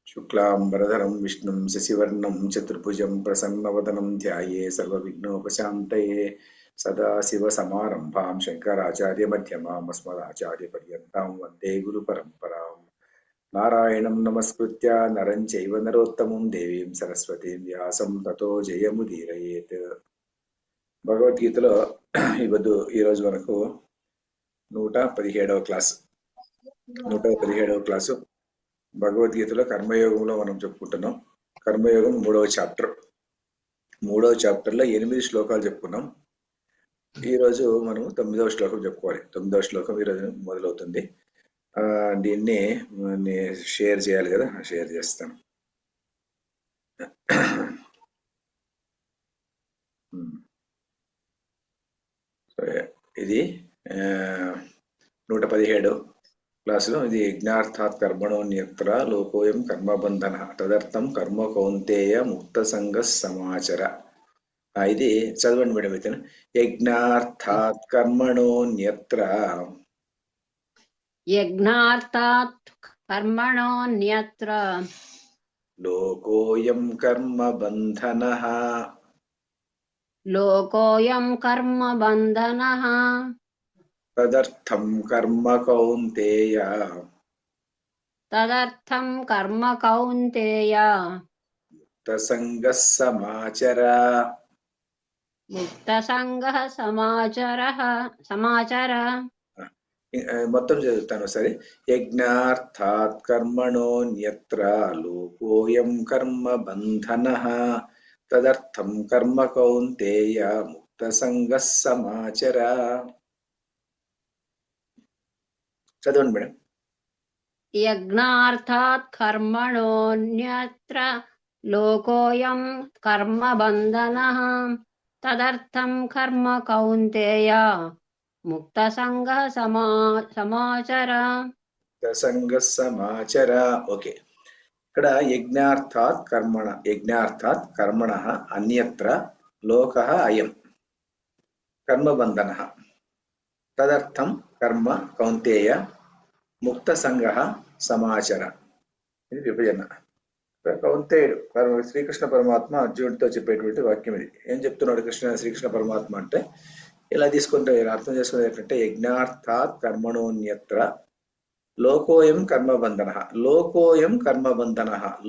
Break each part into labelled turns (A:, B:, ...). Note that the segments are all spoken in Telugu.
A: शुक्लांबरधरं विष्णुं शशिवर्णं चतुर्भुजं प्रसन्नवदनं ध्याये सर्वविघ्नोपशान्तये सदाशिवसमारम्भां शङ्कराचार्यमध्यमाम् अस्मदाचार्यपर्यन्तां वन्दे गुरुपरम्परां नारायणं नमस्कृत्य नरं चैव नरोत्तमं देवीं सरस्वतीं व्यासं ततो जयमुदीरयेत् భగవద్గీతలో ఈరోజు మనకు 117వ క్లాసు భగవద్గీతలో కర్మయోగంలో మనం చెప్పుకుంటున్నాం. కర్మయోగం 3వ చాప్టర్లో 8 శ్లోకాలు చెప్పుకున్నాం. ఈరోజు మనం 9వ శ్లోకం చెప్పుకోవాలి. 9వ శ్లోకం ఈరోజు మొదలవుతుంది. దీన్ని షేర్ చేయాలి కదా, షేర్ చేస్తాను. ఇది 117 క్లాసులో ఇది యజ్ఞార్థాత్ కర్మణోన్యత్ర లోకోయం కర్మబంధన తదర్థం కర్మ కౌంతేయ ముక్త సంగ సమాచర. ఇది చదవండి మేడం. అయితే యజ్ఞార్థాత్ కర్మణోన్యత్ర లోకోయం కర్మబంధనః తదర్థం కర్మ కౌంతేయ ముక్త సంగః సమాచర. మొత్తం చదువుతాను సరే. యజ్ఞార్థాత్ కర్మణోన్యత్ర లోకోయం కర్మబంధనః తదర్థం కర్మ కౌంతేయ ముక్త సంగః సమాచర. చదవండి మేడం.
B: యజ్ఞార్థాత్ కర్మణోన్యత్ర లోకోయం కర్మబంధనః తదర్థం కర్మ కౌంతేయ ముక్త సంగః
A: సమాచర. ఓకే, ఇక్కడ యజ్ఞార్థాత్ కర్మణః అన్యత్ర లోకః అయం కర్మబంధనః తదర్థం కర్మ కౌంతేయ ముక్త సంగః సమాచర. ఇది విభజన. కౌంతేయుడు శ్రీకృష్ణ పరమాత్మ అర్జునుడితో చెప్పేటువంటి వాక్యం ఇది. ఏం చెప్తున్నాడు శ్రీకృష్ణ పరమాత్మ అంటే, ఇలా తీసుకుంటే అర్థం చేసుకునే ఏంటంటే, యజ్ఞార్థాత్ కర్మణోన్యత్ర లోకోయం కర్మబంధనః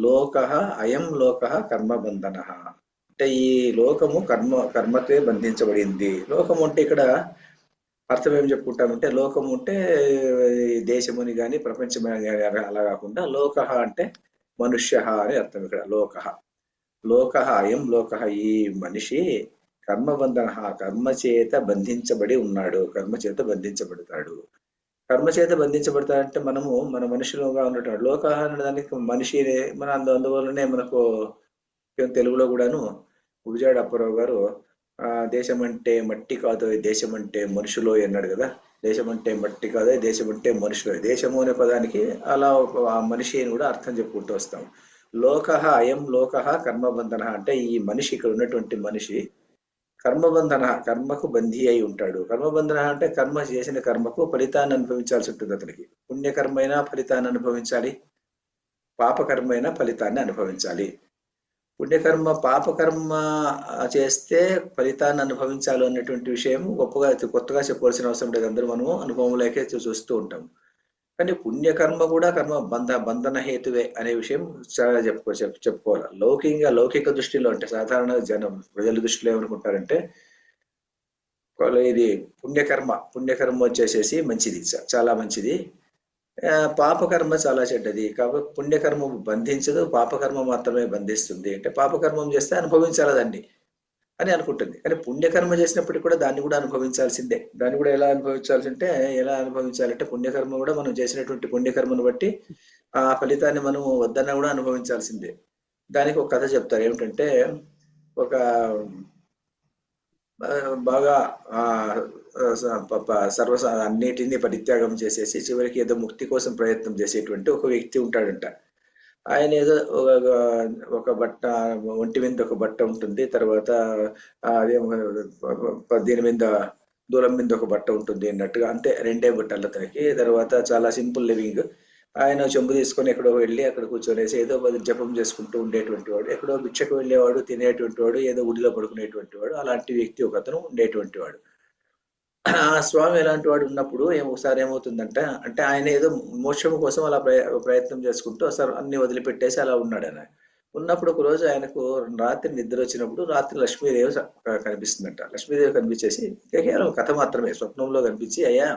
A: లోకః అయం లోకః కర్మబంధనః. అంటే ఈ లోకము కర్మతే బంధించబడింది. లోకము అంటే ఇక్కడ అర్థం ఏం చెప్పుకుంటామంటే, లోకము అంటే దేశముని కానీ ప్రపంచమని కానీ అలా కాకుండా లోకః అంటే మనుష్య అని అర్థం. ఇక్కడ లోకః అయం లోకః, ఈ మనిషి కర్మబంధన కర్మ చేత బంధించబడి ఉన్నాడు, కర్మ చేత బంధించబడతాడు. కర్మ చేత బంధించబడతాడంటే మనము మన మనుషులుగా ఉన్నటువంటి లోకః అనే దానికి మనిషి మన అందువల్లనే మనకు తెలుగులో కూడాను గురజాడ అప్పారావు గారు దేశం అంటే మట్టి కాదు, దేశం అంటే మనుషులో అన్నాడు కదా. దేశం అంటే మట్టి కాదు, దేశం అంటే మనుషులో. దేశము అనే పదానికి అలా ఆ మనిషి అని కూడా అర్థం చెప్పుకుంటూ వస్తాం. లోకః అయం లోకః కర్మబంధన అంటే ఈ మనిషి, ఇక్కడ ఉన్నటువంటి మనిషి కర్మబంధన కర్మకు బంధీ అయి ఉంటాడు. కర్మబంధన అంటే కర్మ చేసిన కర్మకు ఫలితాన్ని అనుభవించాల్సి ఉంటుంది. అతనికి పుణ్యకర్మైనా ఫలితాన్ని అనుభవించాలి, పాపకర్మైనా ఫలితాన్ని అనుభవించాలి. పుణ్యకర్మ పాపకర్మ చేస్తే ఫలితాన్ని అనుభవించాలి అన్నటువంటి విషయం కొత్తగా చెప్పవలసిన అవసరం లేదు. అందరూ మనము అనుభవంలోకే చూస్తూ ఉంటాం. కానీ పుణ్యకర్మ కూడా బంధన హేతువే అనే విషయం చాలా చెప్పుకోవాలి. లౌకిక దృష్టిలో అంటే సాధారణ ప్రజల దృష్టిలో ఏమనుకుంటారంటే, ఇది పుణ్యకర్మ వచ్చేసేసి మంచిది, చాలా మంచిది, పాపకర్మ చాలా చెడ్డది. కాబట్టి పుణ్యకర్మ బంధించదు, పాపకర్మ మాత్రమే బంధిస్తుంది. అంటే పాపకర్మం చేస్తే అనుభవించాలదండి అని అనుకుంటుంది. కానీ పుణ్యకర్మ చేసినప్పటికీ కూడా దాన్ని కూడా అనుభవించాల్సిందే. దాన్ని కూడా ఎలా అనుభవించాలంటే పుణ్యకర్మ కూడా మనం చేసినటువంటి పుణ్యకర్మను బట్టి ఆ ఫలితాన్ని మనం వద్దన్నా కూడా అనుభవించాల్సిందే. దానికి ఒక కథ చెప్తారు. ఏమిటంటే, ఒక బాగా అన్నిటినీ పరిత్యాగం చేసేసి చివరికి ఏదో ముక్తి కోసం ప్రయత్నం చేసేటువంటి ఒక వ్యక్తి ఉంటాడంట. ఆయన ఏదో ఒక బట్ట, ఒంటి మీద ఒక బట్ట ఉంటుంది, తర్వాత అదే దీని మీద దూరం మీద ఒక బట్ట ఉంటుంది అన్నట్టుగా, అంతే, రెండే బట్టలు అతనికి. తర్వాత చాలా సింపుల్ లివింగ్. ఆయన చెంబు తీసుకొని ఎక్కడో వెళ్ళి అక్కడ కూర్చొనేసి ఏదో జపం చేసుకుంటూ ఉండేటువంటి వాడు, ఎక్కడో భిక్షకు వెళ్ళేవాడు, తినేటువంటి వాడు, ఏదో గుడిలో పడుకునేటువంటి వాడు, అలాంటి వ్యక్తి ఒకతను ఉండేటువంటి వాడు. ఆ స్వామి ఎలాంటి వాడు ఉన్నప్పుడు ఒకసారి ఏమవుతుందంటే, అంటే ఆయన ఏదో మోక్షం కోసం అలా ప్రయత్నం చేసుకుంటూ అసలు అన్ని వదిలిపెట్టేసి అలా ఉన్నాడు ఆయన. ఉన్నప్పుడు ఒక రోజు ఆయనకు రాత్రి నిద్ర వచ్చినప్పుడు రాత్రి లక్ష్మీదేవి కనిపిస్తుందంట. లక్ష్మీదేవి కనిపించేసి కేవలం కథ మాత్రమే స్వప్నంలో కనిపించి, అయ్యా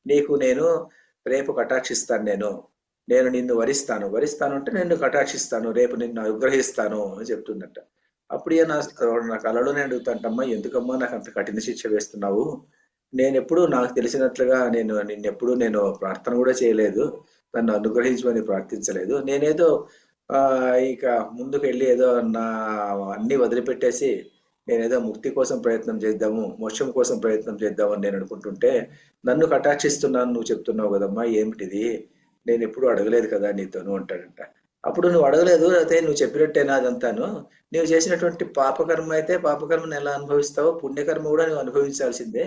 A: నీకు నేను రేపు కటాక్షిస్తాను, నేను నిన్ను వరిస్తాను అంటే నిన్ను కటాక్షిస్తాను, రేపు నిన్ను అనుగ్రహిస్తాను అని చెప్తుందట. అప్పుడు నా కళలోనే అడుగుతాంటమ్మా, ఎందుకమ్మా నాకు అంత కఠిన శిక్ష వేస్తున్నావు? నేనెప్పుడు నాకు తెలిసినట్లుగా నిన్నెప్పుడు నేను ప్రార్థన కూడా చేయలేదు, నన్ను అనుగ్రహించమని ప్రార్థించలేదు. నేనేదో ఇక ముందుకు వెళ్ళి ఏదో నా అన్ని వదిలిపెట్టేసి నేనేదో ముక్తి కోసం ప్రయత్నం చేద్దాము, మోక్షం కోసం ప్రయత్నం చేద్దామని నేను అనుకుంటుంటే నన్ను కటాక్షిస్తున్నాను నువ్వు చెప్తున్నావు కదమ్మా, ఏమిటిది? నేను ఎప్పుడు అడగలేదు కదా నీతోను అంటాడంట. అప్పుడు నువ్వు అడగలేదు అయితే నువ్వు చెప్పినట్టేనా అదంతాను? నువ్వు చేసినటువంటి పాపకర్మ అయితే పాపకర్మను ఎలా అనుభవిస్తావో పుణ్యకర్మ కూడా నువ్వు అనుభవించాల్సిందే.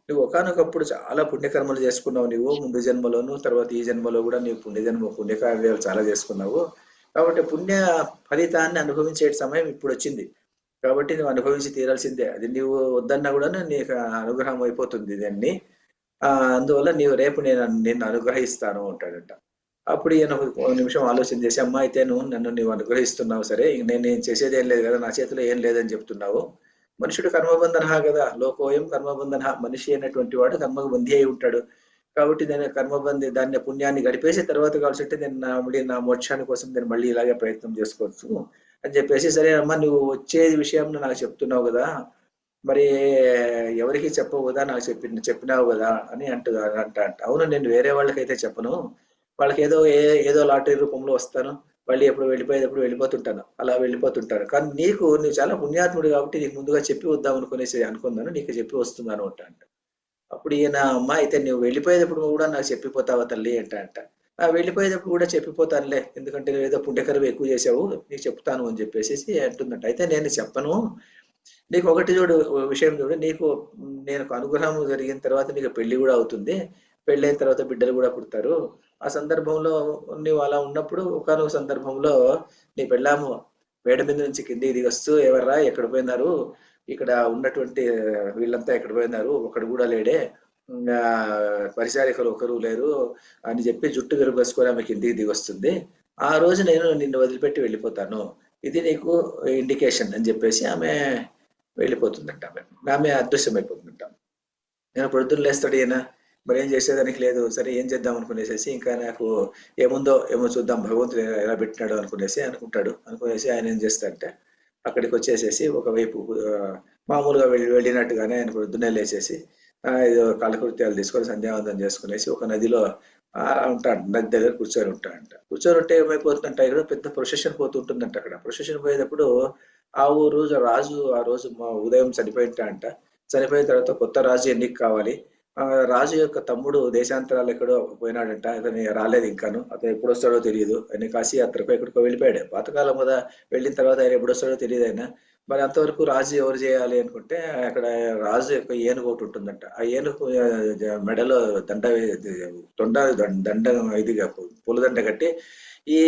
A: నువ్వు ఒకనొకప్పుడు చాలా పుణ్యకర్మలు చేసుకున్నావు, నువ్వు ముందు జన్మలోను తర్వాత ఈ జన్మలో కూడా నీవు పుణ్యకార్యాలు చాలా చేసుకున్నావు. కాబట్టి పుణ్య ఫలితాన్ని అనుభవించే సమయం ఇప్పుడు వచ్చింది, కాబట్టి నువ్వు అనుభవించి తీరాల్సిందే. అది నువ్వు వద్దన్నా కూడా నీకు అనుగ్రహం అయిపోతుంది దాన్ని. అందువల్ల నీవు రేపు నిన్ను అనుగ్రహిస్తాను అంటాడంట. అప్పుడు ఈయన ఒక నిమిషం ఆలోచన చేసి, అమ్మా అయితే నీవు అనుగ్రహిస్తున్నావు సరే, నేను చేసేది ఏం లేదు కదా, నా చేతిలో ఏం లేదని చెప్తున్నావు. మనుషుడు కర్మబంధన కదా, లోకోయం కర్మబంధన. మనిషి అయినటువంటి వాడు కర్మకు బంధి అయి ఉంటాడు. కాబట్టి దాన్ని పుణ్యాన్ని గడిపేసి తర్వాత కావాల్సింటే నేను నా మోక్షాన్ని కోసం నేను మళ్ళీ ఇలాగే ప్రయత్నం చేసుకోవచ్చు అని చెప్పేసి, సరే అమ్మా నువ్వు వచ్చే విషయం నాకు చెప్తున్నావు కదా, మరి ఎవరికి చెప్పవు కదా, నాకు చెప్పినావు కదా అని అంట. అవును, నేను వేరే వాళ్ళకైతే చెప్పను, వాళ్ళకి ఏదో లాటరీ రూపంలో వస్తాను, మళ్ళీ ఎప్పుడు వెళ్ళిపోయేటప్పుడు వెళ్ళిపోతుంటాను, అలా వెళ్ళిపోతుంటాను. కానీ నువ్వు చాలా పుణ్యాత్ముడు కాబట్టి నీకు ముందుగా చెప్పి వద్దాం అనుకున్నాను, నీకు చెప్పి వస్తున్నాను అంట. అప్పుడు ఈయన, అమ్మ అయితే నువ్వు వెళ్ళిపోయేటప్పుడు కూడా నాకు చెప్పిపోతావా తల్లి అంట. వెళ్ళిపోయేటప్పుడు కూడా చెప్పిపోతానులే, ఎందుకంటే నువ్వు ఏదో పుణ్యకరం ఎక్కువ చేసావు, నీకు చెప్తాను అని చెప్పేసి అంటుందంట. అయితే నేను చెప్పను, నీకు ఒకటి విషయం చూడు, నేను అనుగ్రహం జరిగిన తర్వాత నీకు పెళ్లి కూడా అవుతుంది, పెళ్ళైన తర్వాత బిడ్డలు కూడా పుడతారు. ఆ సందర్భంలో నువ్వు అలా ఉన్నప్పుడు ఒకనొక సందర్భంలో నీ పెళ్ళాము మేడ మీద నుంచి కిందికి దిగొస్తూ, ఎవర్రా ఎక్కడ పోయినారు, ఇక్కడ ఉన్నటువంటి వీళ్ళంతా ఎక్కడ పోయినారు, ఒకడు కూడా లేడే, పరిచారికలు ఒకరు లేరు అని చెప్పి జుట్టు విరబోసుకొని ఆమె కిందికి దిగొస్తుంది. ఆ రోజు నేను నిన్ను వదిలిపెట్టి వెళ్ళిపోతాను, ఇది నీకు ఇండికేషన్ అని చెప్పేసి ఆమె వెళ్ళిపోతుందంట. ఆమె అదృశ్యమైపోతుందంట. నేను పొద్దున్న లేస్తాడు ఈయన, మరి ఏం చేసేదానికి లేదు, సరే ఏం చేద్దాం అనుకునేసి ఇంకా నాకు ఏమో చూద్దాం భగవంతుడు ఎలా పెట్టినాడు అనుకునేసి ఆయన ఏం చేస్తాడంటే అక్కడికి వచ్చేసేసి ఒకవైపు మామూలుగా వెళ్ళినట్టుగానే ఆయన పొద్దున్నే లేచేసి ఏదో కాలకృత్యాలు తీసుకొని సంధ్యావందనం చేసుకునేసి ఒక నదిలో ఉంటాడు, నది దగ్గర కూర్చొని ఉంటే ఏమైపోతుందంట, ఇక్కడ పెద్ద ప్రొసెషన్ పోతుంటుందంట. అక్కడ ప్రొసెషన్ పోయేటప్పుడు ఆ రాజు ఆ రోజు ఉదయం చనిపోయిన తర్వాత కొత్త రాజు ఎన్నిక కావాలి. రాజు యొక్క తమ్ముడు దేశాంతరాలు ఎక్కడో పోయినాడంట, అతను రాలేదు ఇంకాను, అతను ఎప్పుడు వస్తాడో తెలియదు. ఆయన కాశీయాత్రకు ఎక్కడికో వెళ్ళిపోయాడు, పాతకాలం కదా, వెళ్ళిన తర్వాత ఆయన ఎప్పుడు వస్తాడో తెలియదు ఆయన. మరి అంతవరకు రాజు ఎవరు చేయాలి అనుకుంటే అక్కడ రాజు యొక్క ఏనుగు ఒకటి ఉంటుందంట. ఆ ఏనుగు మెడలో దండ ఇదిగా పూలదండ కట్టి, ఈ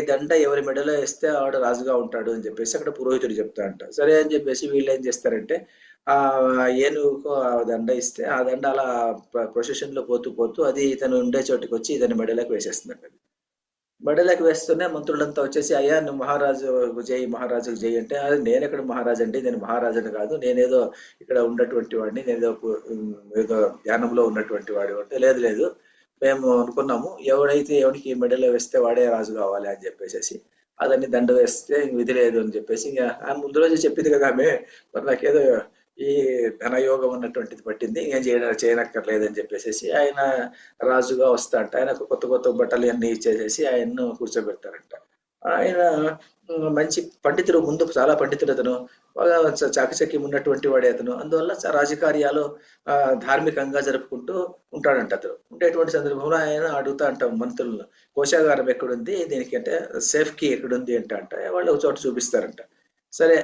A: దండ ఎవరి మెడలో వేస్తే ఆవిడ రాజుగా ఉంటాడు అని చెప్పేసి అక్కడ పురోహితుడు చెప్తా అంట. సరే అని చెప్పేసి వీళ్ళు ఏం చేస్తారంటే ఆ ఏనుగుకు ఆ దండ ఇస్తే ఆ దండ అలా ప్రొసెషన్ లో పోతూ అది ఇతను ఉండే చోటుకి వచ్చి ఇతని మెడలకు వేసేస్తుందంట. మెడలకు వేస్తూనే మంత్రులంతా వచ్చేసి, అయ్యా నువ్వు మహారాజుకు జై అంటే, అది నేను ఎక్కడ మహారాజు అండి, నేను మహారాజుని కాదు, నేనేదో ఇక్కడ ఉన్నటువంటి వాడిని, ఏదో ధ్యానంలో ఉన్నటువంటి వాడు అంటే, లేదు మేము అనుకున్నాము ఎవరికి మెడలో వేస్తే వాడే రాజు కావాలి అని చెప్పేసి అదని దండ వేస్తే విధి లేదు అని చెప్పేసి ఇంకా ముందు రోజు చెప్పింది కదా ఆమె, మరి నాకేదో ఈ ధనయోగం అన్నటువంటిది పట్టింది, ఏం చేయనక్కర్లేదని చెప్పేసి ఆయన రాజుగా వస్తాడంట. ఆయనకు కొత్త బట్టలు అన్ని ఇచ్చేసేసి ఆయన్ను కూర్చోబెడతారంట. ఆయన మంచి పండితుడు, ముందు చాలా పండితుడు అతను, బాగా చాకచక్యం ఉన్నటువంటి వాడే అతను. అందువల్ల రాజకార్యాలు ధార్మికంగా జరుపుకుంటూ ఉంటాడంట. అతను ఉండేటువంటి సందర్భంలో ఆయన అడుగుతా అంటాం మంత్రులను, కోశాగారం ఎక్కడుంది దీనికి అంటే, సేఫ్ కీ ఎక్కడుంది అంట. వాళ్ళు ఒక చోట చూపిస్తారంట. సరే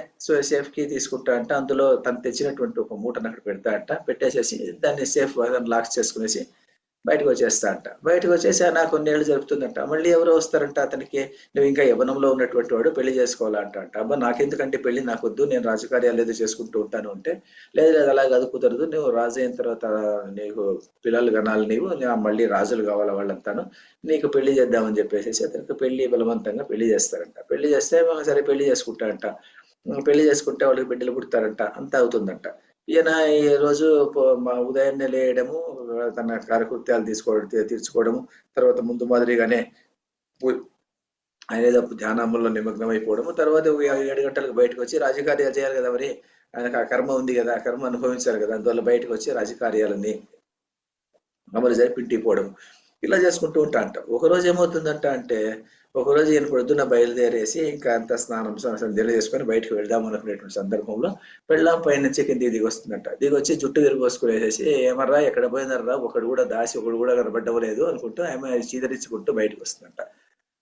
A: సేఫ్ కీ తీసుకుంటా అంటే అందులో తను తెచ్చినటువంటి ఒక మూటను అక్కడ పెడతా అంట. పెట్టేసేసి దాన్ని సేఫ్ లాక్స్ చేసుకునేసి బయటకు వచ్చేస్తా అంట. బయటకు వచ్చేసి నాకు కొన్నేళ్ళు జరుపుతుందంట. మళ్ళీ ఎవరో వస్తారంట అతనికి, నువ్వు ఇంకా యవ్వనంలో ఉన్నటువంటి వాడు, పెళ్లి చేసుకోవాలంట అంట. అబ్బా నాకెందుకంటే పెళ్లి, నాకొద్దు, నేను రాజకార్యాలు ఏదో చేసుకుంటూ ఉంటాను అంటే, లేదు లేదు అలా కాదు, కుదరదు, నువ్వు రాజు అయిన తర్వాత నీకు పిల్లలు కనాలి, నీవు మళ్ళీ రాజులు కావాలి వాళ్ళంతాను, నీకు పెళ్లి చేద్దామని చెప్పేసి అతనికి పెళ్లి బలవంతంగా పెళ్లి చేస్తారంట. పెళ్లి చేస్తే సరే పెళ్లి చేసుకుంటారంట. పెళ్లి చేసుకుంటే వాళ్ళకి బిడ్డలు పుడతారంట, అంతా అవుతుందంట. ఈయన ఈ రోజు ఉదయాన్నే లేయడము, తన కాలకృత్యాలు తీర్చుకోవడము, తర్వాత ముందు మాదిరిగానే ఆయన ఏదో ధ్యానంలో నిమగ్నం అయిపోవడము, తర్వాత 7 గంటలకు బయటకు వచ్చి రాజకార్యాలు చేయాలి కదా, మరి ఆయనకు ఆ కర్మ ఉంది కదా, ఆ కర్మ అనుభవించాలి కదా, అందువల్ల బయటకు వచ్చి రాజకార్యాలని అమలు జరిపింటిపోవడం, ఇలా చేసుకుంటూ ఉంటా అంట. ఒకరోజు ఏమవుతుందంట అంటే, ఒకరోజు ఈయన పొద్దున్న బయలుదేరేసి ఇంకా అంత స్నానం సంధ్యలు చేసుకొని బయటకు వెళ్దాం అనుకునేటువంటి సందర్భంలో పెళ్ళాం పై నుంచి కిందికి దిగి వస్తుందంట. దిగి వచ్చి జుట్టు విరిపోసుకునేసేసి, ఏమర్రా ఎక్కడ పోయినారా, ఒకడు కూడా దాసి ఒకడు కూడా కనబడ్డవలేదు అనుకుంటూ ఆమె చీదరించుకుంటూ బయటకు వస్తుందంట.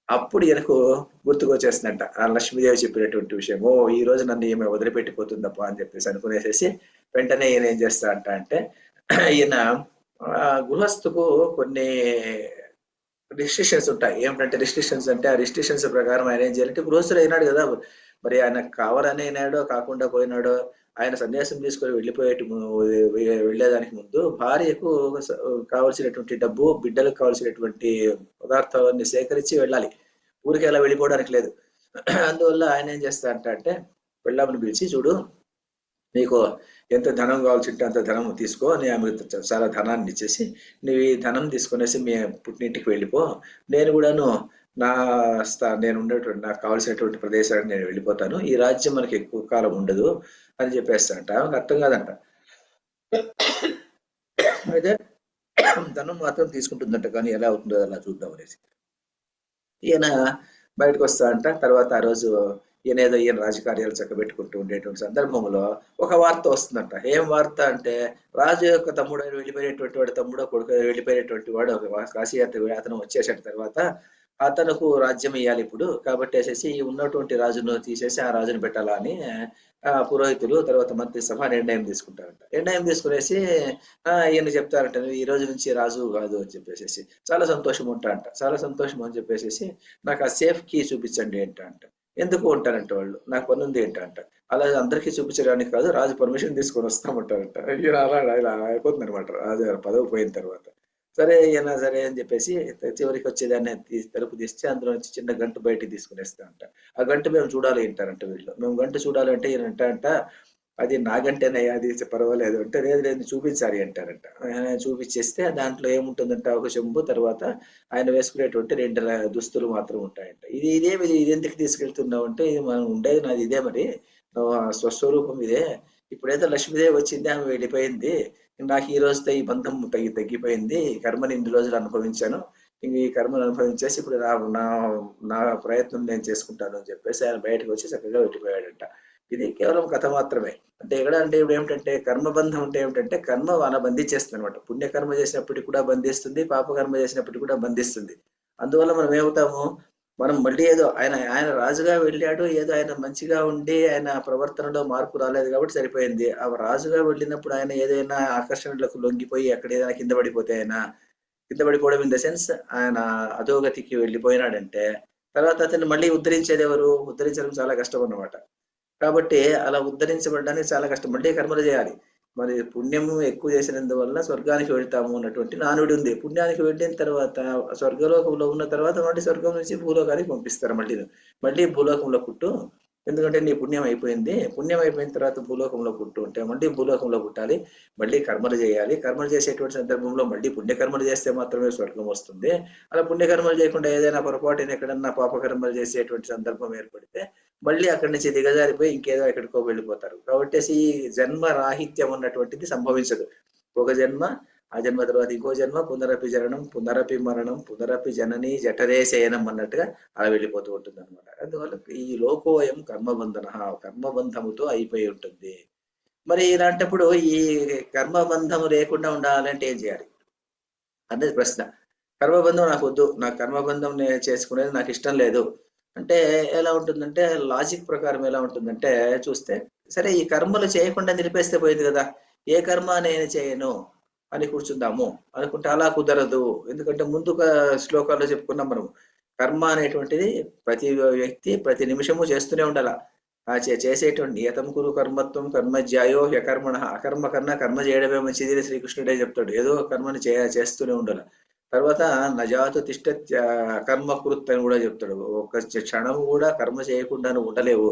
A: అప్పుడు ఈయనకు గుర్తుకొచ్చేస్తుందంట ఆ లక్ష్మీదేవి చెప్పినటువంటి విషయం. ఓ ఈ రోజు నన్ను ఈమె వదిలిపెట్టిపోతుందప్ప అని చెప్పేసి అనుకునేసేసి వెంటనే ఈయన ఏం చేస్తా అంటే ఈయన గృహస్థుకు కొన్ని రిస్ట్రిక్షన్స్ ఉంటాయి. ఏమిటంటే రిస్ట్రిక్షన్స్ అంటే, ఆ రిస్ట్రిక్షన్స్ ప్రకారం ఆయన ఏం చేయాలంటే, గృహస్థుడు అయినాడు కదా, మరి ఆయన కావాలని అయినాడో కాకుండా పోయినాడో, ఆయన సన్యాసం తీసుకొని వెళ్ళేదానికి ముందు భార్యకు కావలసినటువంటి డబ్బు, బిడ్డలకు కావలసినటువంటి పదార్థాలన్నీ సేకరించి వెళ్ళాలి. ఊరికి అలా వెళ్ళిపోవడానికి లేదు. అందువల్ల ఆయన ఏం చేస్తా అంటే, పెళ్ళామని పిలిచి, చూడు నీకు ఎంత ధనం కావాల్సింటే అంత ధనం తీసుకో, నీ ఆమెకు చాలా ధనాన్ని ఇచ్చేసి నువ్వు ఈ ధనం తీసుకునేసి మీ పుట్టింటికి వెళ్ళిపో, నేను కూడాను నేను ఉండేటువంటి నాకు కావాల్సినటువంటి ప్రదేశానికి నేను వెళ్ళిపోతాను, ఈ రాజ్యం మనకి ఎక్కువ కాలం ఉండదు అని చెప్పేస్తాంట. అర్థం కాదంట. అయితే ధనం మాత్రం తీసుకుంటుందంట, కానీ ఎలా అవుతుందో అలా చూద్దాం అనేసి ఈయన బయటకు వస్తా అంట. తర్వాత ఆ రోజు ఈయన రాజకార్యాలు చక్కబెట్టుకుంటూ ఉండేటువంటి సందర్భంలో ఒక వార్త వస్తుందంట. ఏం వార్త అంటే, రాజు యొక్క తమ్ముడు వెళ్ళిపోయినటువంటి వాడు, తమ్ముడు కొడుకు వెళ్ళిపోయినటువంటి వాడు కాశీయాత్ర అతను వచ్చేసిన తర్వాత అతనుకు రాజ్యం ఇవ్వాలి ఇప్పుడు, కాబట్టి వేసేసి ఉన్నటువంటి రాజును తీసేసి ఆ రాజును పెట్టాలా అని పురోహితులు తర్వాత మంత్రి సభ నిర్ణయం తీసుకుంటారంట. నిర్ణయం తీసుకునేసి ఈయన చెప్తారంట, నువ్వు ఈ రోజు నుంచి రాజు కాదు అని చెప్పేసి. చాలా సంతోషం ఉంటారంట. చాలా సంతోషం అని చెప్పేసి నాకు ఆ సేఫ్ కీ చూపించండి ఏంటంట. ఎందుకు ఉంటారంట వాళ్ళు, నాకు పని ఉంది ఏంటంట. అలా అందరికీ చూపించడానికి కాదు, రాజు పర్మిషన్ తీసుకొని వస్తామంటారంట. ఇలా అయిపోతుంది అనమాట రాజు పదవి పోయిన తర్వాత. సరే ఈయన సరే అని చెప్పేసి చివరికి వచ్చేదాన్ని తలుపు తీస్తే అందులో నుంచి చిన్న గంట బయటికి తీసుకునేస్తా అంట. ఆ గంట మేము చూడాలి అంటారంట వీళ్ళు. మేము గంట చూడాలంటే ఈయన అంట, అది నా గంటేనయ్యా, అది పర్వాలేదు అంటే, లేదు లేదు చూపించాలి అంటారంట. చూపించేస్తే దాంట్లో ఏముంటుందంట, ఒక చెంబు, తర్వాత ఆయన వేసుకునేటువంటి 2 దుస్తులు మాత్రం ఉంటాయంట. ఇది ఎందుకు తీసుకెళ్తున్నావు అంటే, ఇది మనం ఉండేది నాది ఇదే, మరి స్వస్వరూపం ఇదే, ఇప్పుడేదో లక్ష్మీదేవి వచ్చింది, ఆమె వెళ్ళిపోయింది, నాకు ఈ రోజుతో ఈ బంధం తగ్గిపోయింది, కర్మని ఇన్ని రోజులు అనుభవించాను, ఇంక ఈ కర్మను అనుభవించేసి ఇప్పుడు నా ప్రయత్నం నేను చేసుకుంటాను అని చెప్పేసి ఆయన బయటకు వచ్చి చక్కగా వెళ్ళిపోయాడంట. ఇది కేవలం కథ మాత్రమే. అంటే ఎక్కడ అంటే ఇప్పుడు ఏమిటంటే, కర్మబంధం అంటే ఏమిటంటే, కర్మ అలా బంధించేస్తుంది అనమాట. పుణ్యకర్మ చేసినప్పటికీ కూడా బంధిస్తుంది, పాపకర్మ చేసినప్పటికీ కూడా బంధిస్తుంది. అందువల్ల మనం ఏమవుతాము, మనం మళ్ళీ ఏదో ఆయన రాజుగా వెళ్ళాడు, ఏదో ఆయన మంచిగా ఉండి ఆయన ప్రవర్తనలో మార్పు రాలేదు కాబట్టి సరిపోయింది. ఆ రాజుగా వెళ్ళినప్పుడు ఆయన ఏదైనా ఆకర్షణలకు లొంగిపోయి అక్కడ ఏదైనా కింద పడిపోతే, ఆయన కింద పడిపోవడం ఇన్ ద సెన్స్ ఆయన అధోగతికి వెళ్ళిపోయినాడంటే, తర్వాత అతన్ని మళ్ళీ ఉద్ధరించేది ఎవరు? ఉద్ధరించడం చాలా కష్టం అన్నమాట. కాబట్టి అలా ఉద్ధరించబడడానికి చాలా కష్టం, మళ్ళీ కర్మలు చేయాలి. మరి పుణ్యము ఎక్కువ చేసినందువల్ల స్వర్గానికి వెళ్తాము అన్నటువంటి నానుడి ఉంది. పుణ్యానికి వెళ్ళిన తర్వాత స్వర్గలోకంలో ఉన్న తర్వాత మళ్ళీ స్వర్గం నుంచి భూలోకానికి పంపిస్తారు. మళ్ళీ భూలోకంలో పుట్టు, ఎందుకంటే నీ పుణ్యం అయిపోయింది, పుణ్యం అయిపోయిన తర్వాత భూలోకంలో పుట్టు ఉంటే మళ్ళీ భూలోకంలో పుట్టాలి, మళ్ళీ కర్మలు చేయాలి. కర్మలు చేసేటువంటి సందర్భంలో మళ్ళీ పుణ్యకర్మలు చేస్తే మాత్రమే స్వర్గం వస్తుంది. అలా పుణ్యకర్మలు చేయకుండా ఏదైనా పొరపాటున ఎక్కడన్నా పాపకర్మలు చేసేటువంటి సందర్భం ఏర్పడితే మళ్ళీ అక్కడి నుంచి దిగజారిపోయి ఇంకేదో ఎక్కడికో వెళ్ళిపోతారు. కాబట్టి ఈ జన్మ రాహిత్యం అన్నటువంటిది సంభవించదు. ఒక జన్మ, ఆ జన్మ తర్వాత ఇంకో జన్మ, పునరపి జననం, పునరపి మరణం, పునరపి జనని జఠరే శయనం అన్నట్టుగా అలా వెళ్ళిపోతూ ఉంటుంది అనమాట. అందువల్ల ఈ లోకోయం కర్మబంధన, కర్మబంధముతో అయిపోయి ఉంటుంది. మరి ఇలాంటప్పుడు ఈ కర్మబంధము లేకుండా ఉండాలంటే ఏం చేయాలి అనేది ప్రశ్న. కర్మబంధం నాకు వద్దు, నాకు కర్మబంధం చేసుకునేది నాకు ఇష్టం లేదు అంటే ఎలా ఉంటుందంటే, లాజిక్ ప్రకారం ఎలా ఉంటుందంటే చూస్తే, సరే ఈ కర్మలు చేయకుండా నిలిపేస్తే పోయింది కదా, ఏ కర్మ నేను చేయను అని కూర్చుందాము అనుకుంటే అలా కుదరదు. ఎందుకంటే ముందు శ్లోకాల్లో చెప్పుకున్నాం మనం, కర్మ అనేటువంటిది ప్రతి వ్యక్తి ప్రతి నిమిషము చేస్తూనే ఉండాల. ఆ చేసేటువంటి నియతం కురు కర్మత్వం కర్మజ్యాయో హ్యకర్మణ, అకర్మ కన్నా కర్మ చేయడమే మంచిది అని శ్రీకృష్ణుడే చెప్తాడు. ఏదో కర్మని చేస్తూనే ఉండాలి. తర్వాత నజాతు తిష్ట కర్మ కృత్ అని కూడా చెప్తాడు. ఒక క్షణం కూడా కర్మ చేయకుండా నువ్వు ఉండలేవు.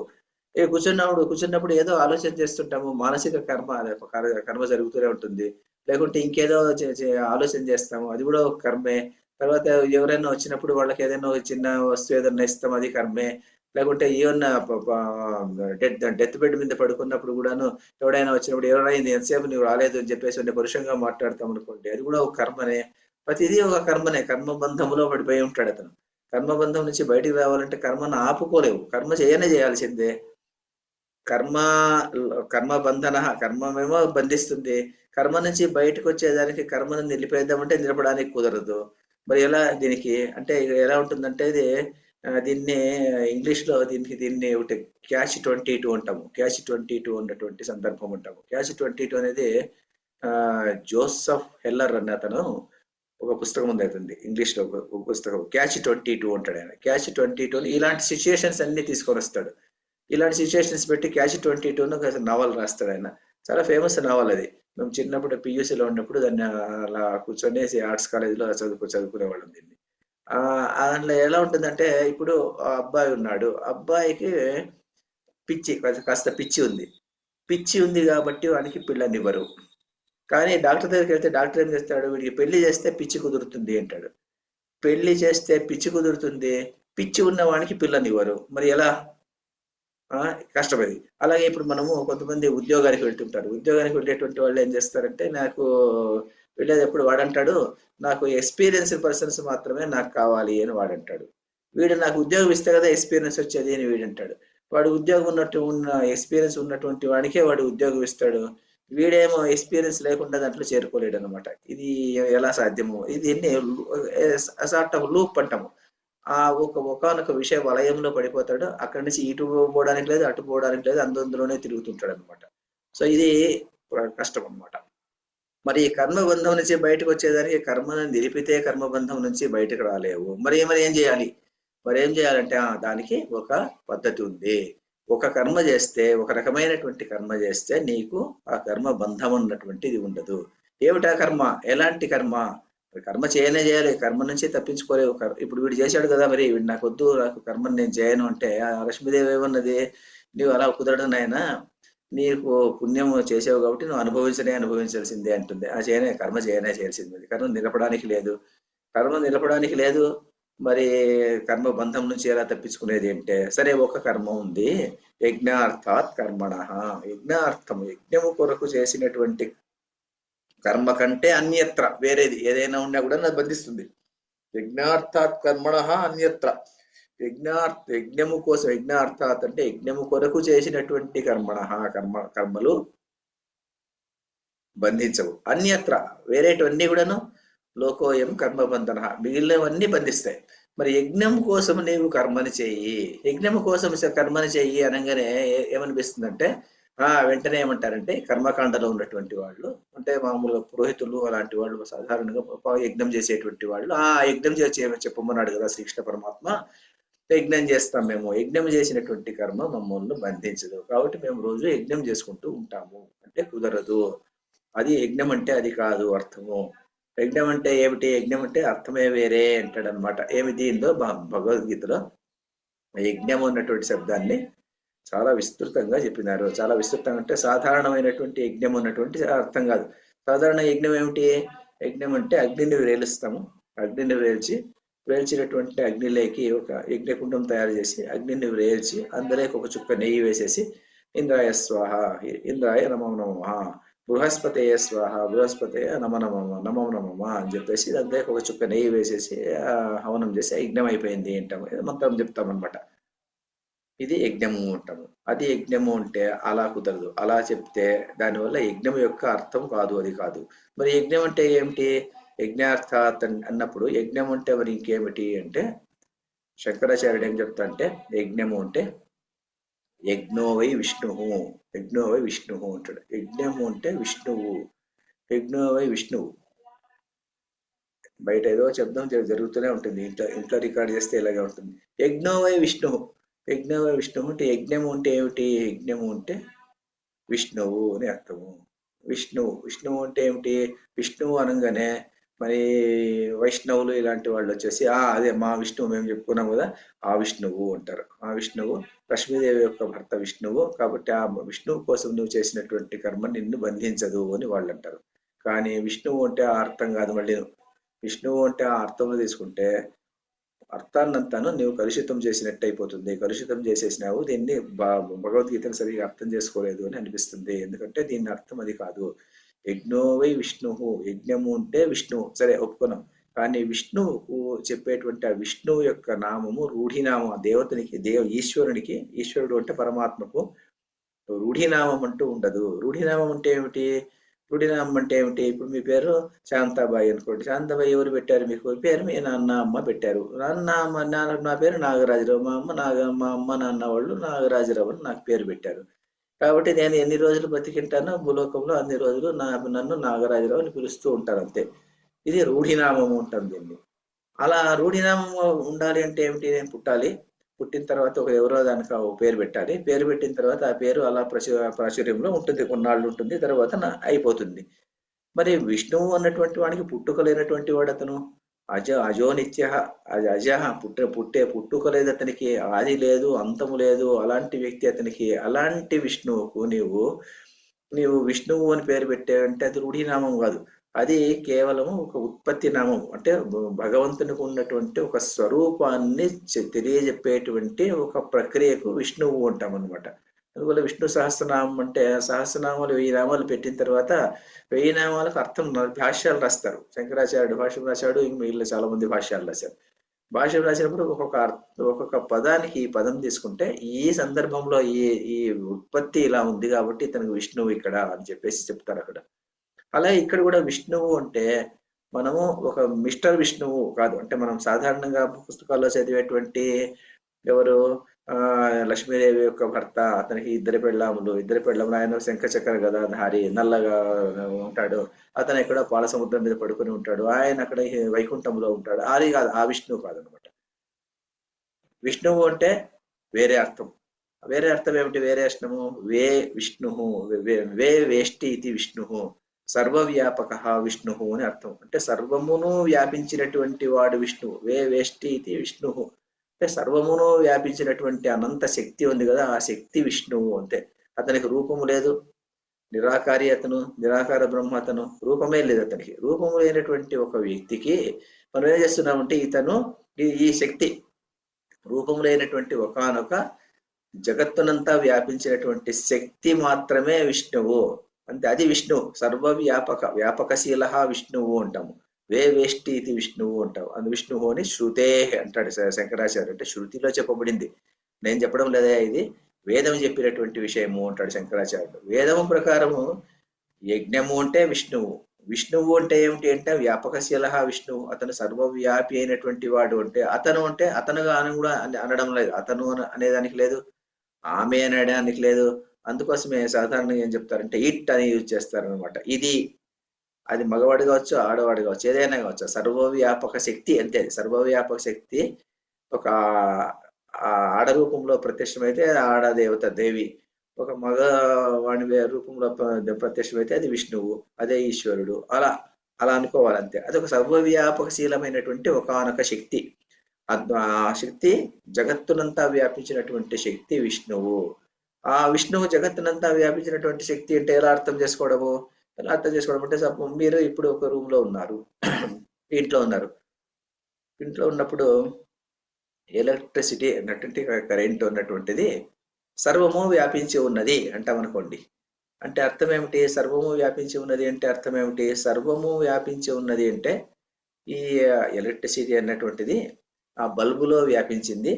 A: కూర్చున్నప్పుడు ఏదో ఆలోచన చేస్తుంటాము, మానసిక కర్మ జరుగుతూనే ఉంటుంది. లేకుంటే ఇంకేదో ఆలోచన చేస్తాము, అది కూడా ఒక కర్మే. తర్వాత ఎవరైనా వచ్చినప్పుడు వాళ్ళకి ఏదైనా చిన్న వస్తువు ఏదైనా ఇస్తాం, అది కర్మే. లేకుంటే ఏమన్నా డెత్ బెడ్ మీద పడుకున్నప్పుడు కూడాను ఎవడైనా వచ్చినప్పుడు ఎవరైనా ఎంతసేపు నువ్వు రాలేదు అని చెప్పేసి పరుషంగా మాట్లాడతాం అనుకోండి, అది కూడా ఒక కర్మనే. ప్రతిదీ ఒక కర్మనే. కర్మబంధంలో పడిపోయి ఉంటాడు అతను. కర్మబంధం నుంచి బయటికి రావాలంటే కర్మను ఆపుకోలేవు, కర్మ చేయాల్సిందే. కర్మ కర్మ బంధన, కర్మమేమో బంధిస్తుంది. కర్మ నుంచి బయటకు వచ్చేదానికి కర్మను నిలిపేద్దామంటే నిలపడానికి కుదరదు. మరి ఎలా దీనికి అంటే ఎలా ఉంటుందంటే ఇది దీన్ని ఇంగ్లీష్ లో దీన్ని ఒకటి Catch-22 అంటాము. Catch-22 ఉన్నటువంటి సందర్భం అంటాము. Catch-22 అనేది జోసెఫ్ హెల్లర్ అనే అతను ఒక పుస్తకం ఉంది అవుతుంది ఇంగ్లీష్ లో, ఒక పుస్తకం Catch-22 అంటాడు ఆయన. Catch-22 ఇలాంటి సిచ్యుయేషన్స్ అన్ని తీసుకొని వస్తాడు. ఇలాంటి సిచ్యుయేషన్స్ పెట్టి Catch-22 నవల్ రాస్తాడు ఆయన. చాలా ఫేమస్ నవల్ అది. మేము చిన్నప్పుడు పియూసీలో ఉన్నప్పుడు దాన్ని అలా కూర్చొని ఆర్ట్స్ కాలేజీలో చదువుకునేవాళ్ళం దీన్ని. దాంట్లో ఎలా ఉంటుందంటే, ఇప్పుడు ఆ అబ్బాయి ఉన్నాడు, అబ్బాయికి కాస్త పిచ్చి ఉంది కాబట్టి వానికి పిల్లనివ్వరు. కానీ డాక్టర్ దగ్గరికి వెళ్తే డాక్టర్ ఏం చేస్తాడు, వీడికి పెళ్లి చేస్తే పిచ్చి కుదురుతుంది అంటాడు. పెళ్లి చేస్తే పిచ్చి కుదురుతుంది, పిచ్చి ఉన్న వానికి పిల్లనివ్వరు. మరి ఎలా? కష్టపడి. అలాగే ఇప్పుడు మనము కొంతమంది ఉద్యోగానికి వెళ్తుంటారు. ఉద్యోగానికి వెళ్ళేటువంటి వాళ్ళు ఏం చేస్తారంటే, నాకు వెళ్ళేటప్పుడు వాడంటాడు, నాకు ఎక్స్పీరియన్స్డ్ పర్సన్స్ మాత్రమే నాకు కావాలి అని వాడంటాడు. వీడు నాకు ఉద్యోగం ఇస్తే కదా ఎక్స్పీరియన్స్ వచ్చేది అని వీడంటాడు. వాడు ఉద్యోగం ఉన్న ఎక్స్పీరియన్స్ ఉన్నటువంటి వాడికే వాడు ఉద్యోగం ఇస్తాడు. వీడేమో ఎక్స్పీరియన్స్ లేకుండా దాంట్లో చేరుకోలేడు అనమాట. ఇది ఎలా సాధ్యము? ఇది సార్ట్ ఆఫ్ లూప్ అంటాము. ఒకనొక విషయ వలయంలో పడిపోతాడు. అక్కడి నుంచి ఇటు పోవడానికి లేదు, అటు పోవడానికి లేదు, అందులోనే తిరుగుతుంటాడు అనమాట. సో ఇది కష్టం అనమాట. మరి ఈ కర్మబంధం నుంచి బయటకు వచ్చేదానికి కర్మను నిలిపితే కర్మబంధం నుంచి బయటకు రాలేవు. మరి ఏం చేయాలి? ఏం చేయాలంటే దానికి ఒక పద్ధతి ఉంది. ఒక కర్మ చేస్తే, ఒక రకమైనటువంటి కర్మ చేస్తే నీకు ఆ కర్మ బంధం ఉన్నటువంటిది ఉండదు. ఏమిటా కర్మ? ఎలాంటి కర్మ? కర్మ చేయాలి, కర్మ నుంచి తప్పించుకోలేవు. ఇప్పుడు వీడు చేశాడు కదా, మరి వీడు నాకు వద్దు, నాకు కర్మను నేను చేయను అంటే లక్ష్మీదేవి ఏమన్నది, నీవు అలా కుదరడు నాయనా, నీకు పుణ్యం చేసావు కాబట్టి నువ్వు అనుభవించాల్సిందే అంటుంది. కర్మ చేయాల్సింది. కర్మ నిలపడానికి లేదు. మరి కర్మ బంధం నుంచి ఎలా తప్పించుకునేది అంటే, సరే ఒక కర్మ ఉంది, యజ్ఞార్థాత్ కర్మణ. యజ్ఞము కొరకు చేసినటువంటి కర్మ కంటే అన్యత్ర వేరేది ఏదైనా ఉన్నా కూడా నాకు బంధిస్తుంది. యజ్ఞార్థాత్ కర్మణ అన్యత్ర. యజ్ఞము కోసం, యజ్ఞార్థాత్ అంటే యజ్ఞము కొరకు చేసినటువంటి కర్మలు బంధించవు. అన్యత్ర వేరేటివన్నీ కూడాను లోకోయం కర్మబంధన, మిగిలినవన్నీ బంధిస్తాయి. మరి యజ్ఞం కోసం నీవు కర్మని చెయ్యి, యజ్ఞము కోసం కర్మని చెయ్యి అనగానే ఏమనిపిస్తుందంటే, వెంటనే ఏమంటారంటే, కర్మకాండలో ఉన్నటువంటి వాళ్ళు అంటే మామూలుగా పురోహితులు అలాంటి వాళ్ళు సాధారణంగా యజ్ఞం చేసేటువంటి వాళ్ళు, యజ్ఞం చెప్పమన్నాడు కదా శ్రీకృష్ణ పరమాత్మ. యజ్ఞం చేస్తాం మేము, యజ్ఞం చేసినటువంటి కర్మ మమ్మల్ని బంధించదు, కాబట్టి మేము రోజు యజ్ఞం చేసుకుంటూ ఉంటాము అంటే కుదరదు. అది యజ్ఞం అంటే అది కాదు అర్థము. యజ్ఞం అంటే ఏమిటి? యజ్ఞం అంటే అర్థమే వేరే అంటాడు అనమాట. ఏమి దీనిలో భగవద్గీతలో యజ్ఞం అన్నటువంటి శబ్దాన్ని చాలా విస్తృతంగా చెప్పినారు. చాలా విస్తృతంగా అంటే సాధారణమైనటువంటి యజ్ఞం అన్నటువంటి అర్థం కాదు. సాధారణ యజ్ఞం ఏమిటి? యజ్ఞం అంటే అగ్నిని వేలుస్తాము. అగ్నిని వేల్చినటువంటి అగ్నిలోకి ఒక యజ్ఞకుండం తయారు చేసి అగ్నిని వేల్చి అందులోకి ఒక చుక్క నెయ్యి వేసేసి ఇంద్రాయ స్వాహ, ఇంద్రాయ నమో నమః, బృహస్పతయ స్వాహ, బృహస్పతయ నమో నమః అని చెప్పేసి అందులోకి ఒక చుక్క నెయ్యి వేసేసి హవనం చేసి యజ్ఞం అయిపోయింది అంటాము. మంత్రం చెప్తామన్నమాట. ఇది యజ్ఞము అంటాము. అది యజ్ఞము అంటే అలా కుదరదు. అలా చెప్తే దానివల్ల యజ్ఞం యొక్క అర్థం కాదు, అది కాదు. మరి యజ్ఞం అంటే ఏమిటి? యజ్ఞార్థాత్ అన్నప్పుడు యజ్ఞం అంటే మరి ఇంకేమిటి అంటే, శంకరాచార్యుడు ఏం చెప్తా అంటే, యజ్ఞము అంటే యజ్ఞో వై విష్ణు అంటాడు. యజ్ఞము అంటే విష్ణువు. యజ్ఞో వై విష్ణువు. బయట ఏదో శబ్దం జరుగుతూనే ఉంటుంది, ఇంట్లో ఇంట్లో రికార్డ్ చేస్తే ఇలాగే ఉంటుంది. యజ్ఞో వై విష్ణువు. యజ్ఞో వై విష్ణువు అంటే యజ్ఞము అంటే ఏమిటి? యజ్ఞము అంటే విష్ణువు అని అర్థము. విష్ణువు అంటే ఏమిటి? విష్ణువు అనగానే మరి వైష్ణవులు ఇలాంటి వాళ్ళు వచ్చేసి అదే మా విష్ణువు, మేము చెప్పుకున్నాం కదా, ఆ విష్ణువు అంటారు. ఆ విష్ణువు లక్ష్మీదేవి యొక్క భర్త విష్ణువు, కాబట్టి ఆ విష్ణువు కోసం నువ్వు చేసినటువంటి కర్మ నిన్ను బంధించదు అని వాళ్ళు అంటారు. కానీ విష్ణువు అంటే ఆ అర్థం కాదు. మళ్ళీ విష్ణువు అంటే ఆ అర్థంలో తీసుకుంటే అర్థాన్నంతాను నీవు కలుషితం చేసినట్టు అయిపోతుంది. కలుషితం చేసేసినావు, దీన్ని భగవద్గీతను సరిగా అర్థం చేసుకోలేదు అని అనిపిస్తుంది. ఎందుకంటే దీని అర్థం అది కాదు. యజ్ఞో వై విష్ణువు, యజ్ఞము అంటే విష్ణువు, సరే ఒప్పుకున్నాం. కానీ విష్ణువుకు చెప్పేటువంటి ఆ విష్ణువు యొక్క నామము రూఢినామం. దేవతనికి ఈశ్వరునికి, ఈశ్వరుడు అంటే పరమాత్మకు రూఢినామం అంటూ ఉండదు. రూఢినామం అంటే ఏమిటి? రూఢినామం అంటే ఏమిటి? ఇప్పుడు మీ పేరు శాంతాబాయి అనుకోండి. శాంతాబాయి ఎవరు పెట్టారు మీకు పేరు? మీ నాన్న అమ్మ పెట్టారు. నా పేరు నాగరాజరావు. మా అమ్మ నాన్న వాళ్ళు నాగరాజరావు అని నాకు పేరు పెట్టారు. కాబట్టి నేను ఎన్ని రోజులు బతికింటానో భూలోకంలో అన్ని రోజులు నన్ను నాగరాజరావు అని పిలుస్తూ ఉంటారు, అంతే. ఇది రూఢినామము ఉంటుంది దీన్ని. అలా రూఢినామం ఉండాలి అంటే ఏమిటి? నేను పుట్టాలి, పుట్టిన తర్వాత ఎవరో దానికి పేరు పెట్టాలి, పేరు పెట్టిన తర్వాత ఆ పేరు అలా ప్రాచుర్యంలో ఉంటుంది, కొన్నాళ్ళు ఉంటుంది, తర్వాత అయిపోతుంది. మరి విష్ణువు అన్నటువంటి వాడికి పుట్టుక లేనటువంటి వాడు అతను. అజో నిత్య, అజహ పుట్టుక లేదు అతనికి, ఆది లేదు, అంతము లేదు, అలాంటి వ్యక్తి అతనికి. అలాంటి విష్ణువుకు నీవు విష్ణువు అని పేరు పెట్టావంటే అది రూఢినామం కాదు. అది కేవలము ఒక ఉత్పత్తి నామం. అంటే భగవంతునికి ఉన్నటువంటి ఒక స్వరూపాన్ని తెలియజెప్పేటువంటి ఒక ప్రక్రియకు విష్ణువు అంటాం అనమాట. అందువల్ల విష్ణు సహస్రనామం అంటే, సహస్రనామాలు 1000 నామాలు పెట్టిన తర్వాత 1000 నామాలకు అర్థం భాష్యాలు రాస్తారు. శంకరాచార్యుడు భాష్యం రాశాడు, ఇంక మిగిలిన చాలా మంది భాష్యాలు రాశారు. భాష్యం రాసినప్పుడు ఒక్కొక్క పదానికి ఈ పదం తీసుకుంటే ఈ సందర్భంలో ఈ ఉత్పత్తి ఇలా ఉంది కాబట్టి ఇతనికి విష్ణువు ఇక్కడ అని చెప్పేసి చెప్తారు అక్కడ. అలా ఇక్కడ కూడా విష్ణువు అంటే మనము ఒక మిస్టర్ విష్ణువు కాదు. అంటే మనం సాధారణంగా పుస్తకాల్లో చదివేటువంటి ఎవరు లక్ష్మీదేవి యొక్క భర్త, అతనికి ఇద్దరు పెళ్ళాములు. ఆయన శంఖచక్ర గదాధారి, నల్లగా ఉంటాడు. అతను ఎక్కడ పాల సముద్రం మీద పడుకొని ఉంటాడు. ఆయన అక్కడ వైకుంఠంలో ఉంటాడు. అది కాదు, ఆ విష్ణువు కాదనమాట. విష్ణువు అంటే వేరే అర్థం. వేరే అర్థం ఏమిటి? వేరే అర్థము వే విష్ణు, వే వేష్టి ఇది విష్ణు, సర్వవ్యాపక విష్ణు అని అర్థం. అంటే సర్వమును వ్యాపించినటువంటి వాడు విష్ణువు. వే వేష్టి ఇది విష్ణు అంటే సర్వమును వ్యాపించినటువంటి అనంత శక్తి ఉంది కదా, ఆ శక్తి విష్ణువు అంతే. అతనికి రూపము లేదు, నిరాకారి అతను, నిరాకార బ్రహ్మ అతను, రూపమే లేదు అతనికి. రూపము లేనటువంటి ఒక వ్యక్తికి మనం ఏం చేస్తున్నామంటే ఇతను ఈ శక్తి రూపము లేనటువంటి ఒకానొక జగత్తునంతా వ్యాపించినటువంటి శక్తి మాత్రమే విష్ణువు. అంతే, అది విష్ణువు. వ్యాపకశీల విష్ణువు అంటాము. వే వేష్టి ఇది విష్ణువు అంటావు. అందు విష్ణువు అని శృతే అంటాడు శంకరాచార్య. అంటే శృతిలో చెప్పబడింది, నేను చెప్పడం లేదా, ఇది వేదం చెప్పినటువంటి విషయము అంటాడు శంకరాచార్యుడు. వేదము ప్రకారము యజ్ఞము అంటే విష్ణువు. విష్ణువు అంటే ఏమిటి అంటే వ్యాపకశీల విష్ణువు. అతను సర్వవ్యాపి అయినటువంటి వాడు. అంటే అతనుగా అని కూడా అనడం లేదు, అతను అనేదానికి లేదు, ఆమె అనడానికి లేదు. అందుకోసమే సాధారణంగా ఏం చెప్తారంటే ఇట్ అని యూజ్ చేస్తారనమాట. ఇది అది మగవాడు కావచ్చు, ఆడవాడు కావచ్చు, ఏదైనా కావచ్చు, సర్వవ్యాపక శక్తి అంతే. సర్వవ్యాపక శక్తి ఒక ఆడ రూపంలో ప్రత్యక్షమైతే ఆడదేవత దేవి, ఒక మగవాణి రూపంలో ప్రత్యక్షమైతే అది విష్ణువు, అదే ఈశ్వరుడు. అలా అనుకోవాలంతే. అది ఒక సర్వవ్యాపకశీలమైనటువంటి ఒకానొక శక్తి. ఆ శక్తి జగత్తునంతా వ్యాపించినటువంటి శక్తి విష్ణువు. ఆ విష్ణువు జగత్తునంతా వ్యాపించినటువంటి శక్తి అంటే ఎలా అర్థం చేసుకోవడము? ఎలా అర్థం చేసుకోవడం అంటే, మీరు ఇప్పుడు ఒక రూమ్ లో ఉన్నారు, ఇంట్లో ఉన్నారు. ఇంట్లో ఉన్నప్పుడు ఎలక్ట్రిసిటీ అన్నటువంటి కరెంట్ ఉన్నటువంటిది సర్వము వ్యాపించి ఉన్నది అంటాం అనుకోండి. అంటే అర్థం ఏమిటి? సర్వము వ్యాపించి ఉన్నది అంటే అర్థం ఏమిటి? సర్వము వ్యాపించి ఉన్నది అంటే ఈ ఎలక్ట్రిసిటీ అన్నటువంటిది ఆ బల్బులో వ్యాపించింది,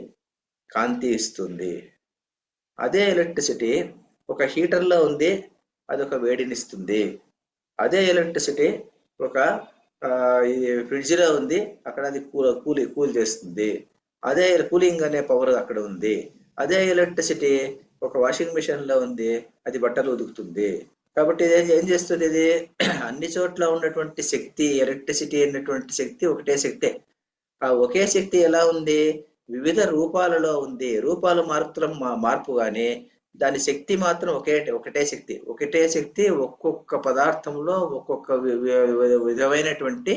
A: కాంతి ఇస్తుంది. అదే ఎలక్ట్రిసిటీ ఒక హీటర్లో ఉంది, అదొక వేడినిస్తుంది. అదే ఎలక్ట్రిసిటీ ఒక ఫ్రిడ్జ్లో ఉంది, అక్కడ అది కూల్ చేస్తుంది. అదే కూలింగ్ అనే పవర్ అక్కడ ఉంది. అదే ఎలక్ట్రిసిటీ ఒక వాషింగ్ మిషన్ లో ఉంది, అది బట్టలు ఉదుకుతుంది. కాబట్టి ఇది ఏం చేస్తుంది, ఇది అన్ని చోట్ల ఉన్నటువంటి శక్తి, ఎలక్ట్రిసిటీ అనేటువంటి శక్తి ఒకటే శక్తే. ఆ ఒకే శక్తి ఎలా ఉంది, వివిధ రూపాలలో ఉంది. రూపాలు మార్పు కానీ దాని శక్తి మాత్రం ఒకటే శక్తి. ఒకటే శక్తి ఒక్కొక్క పదార్థంలో ఒక్కొక్క విధమైనటువంటి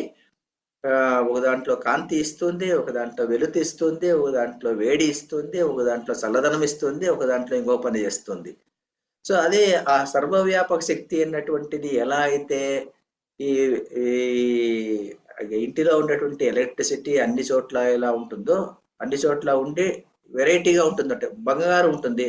A: ఒక దాంట్లో కాంతి ఇస్తుంది, ఒక దాంట్లో వెలుతి ఇస్తుంది, ఒక దాంట్లో వేడి ఇస్తుంది, ఒక దాంట్లో చల్లదనం ఇస్తుంది, ఒక దాంట్లో ఇంకో పని చేస్తుంది. సో అదే ఆ సర్వవ్యాపక శక్తి అన్నటువంటిది ఎలా అయితే ఈ ఇంటిలో ఉన్నటువంటి ఎలక్ట్రిసిటీ అన్ని చోట్ల ఎలా ఉంటుందో, అన్ని చోట్ల ఉండి వెరైటీగా ఉంటుందంటే బంగారు ఉంటుంది.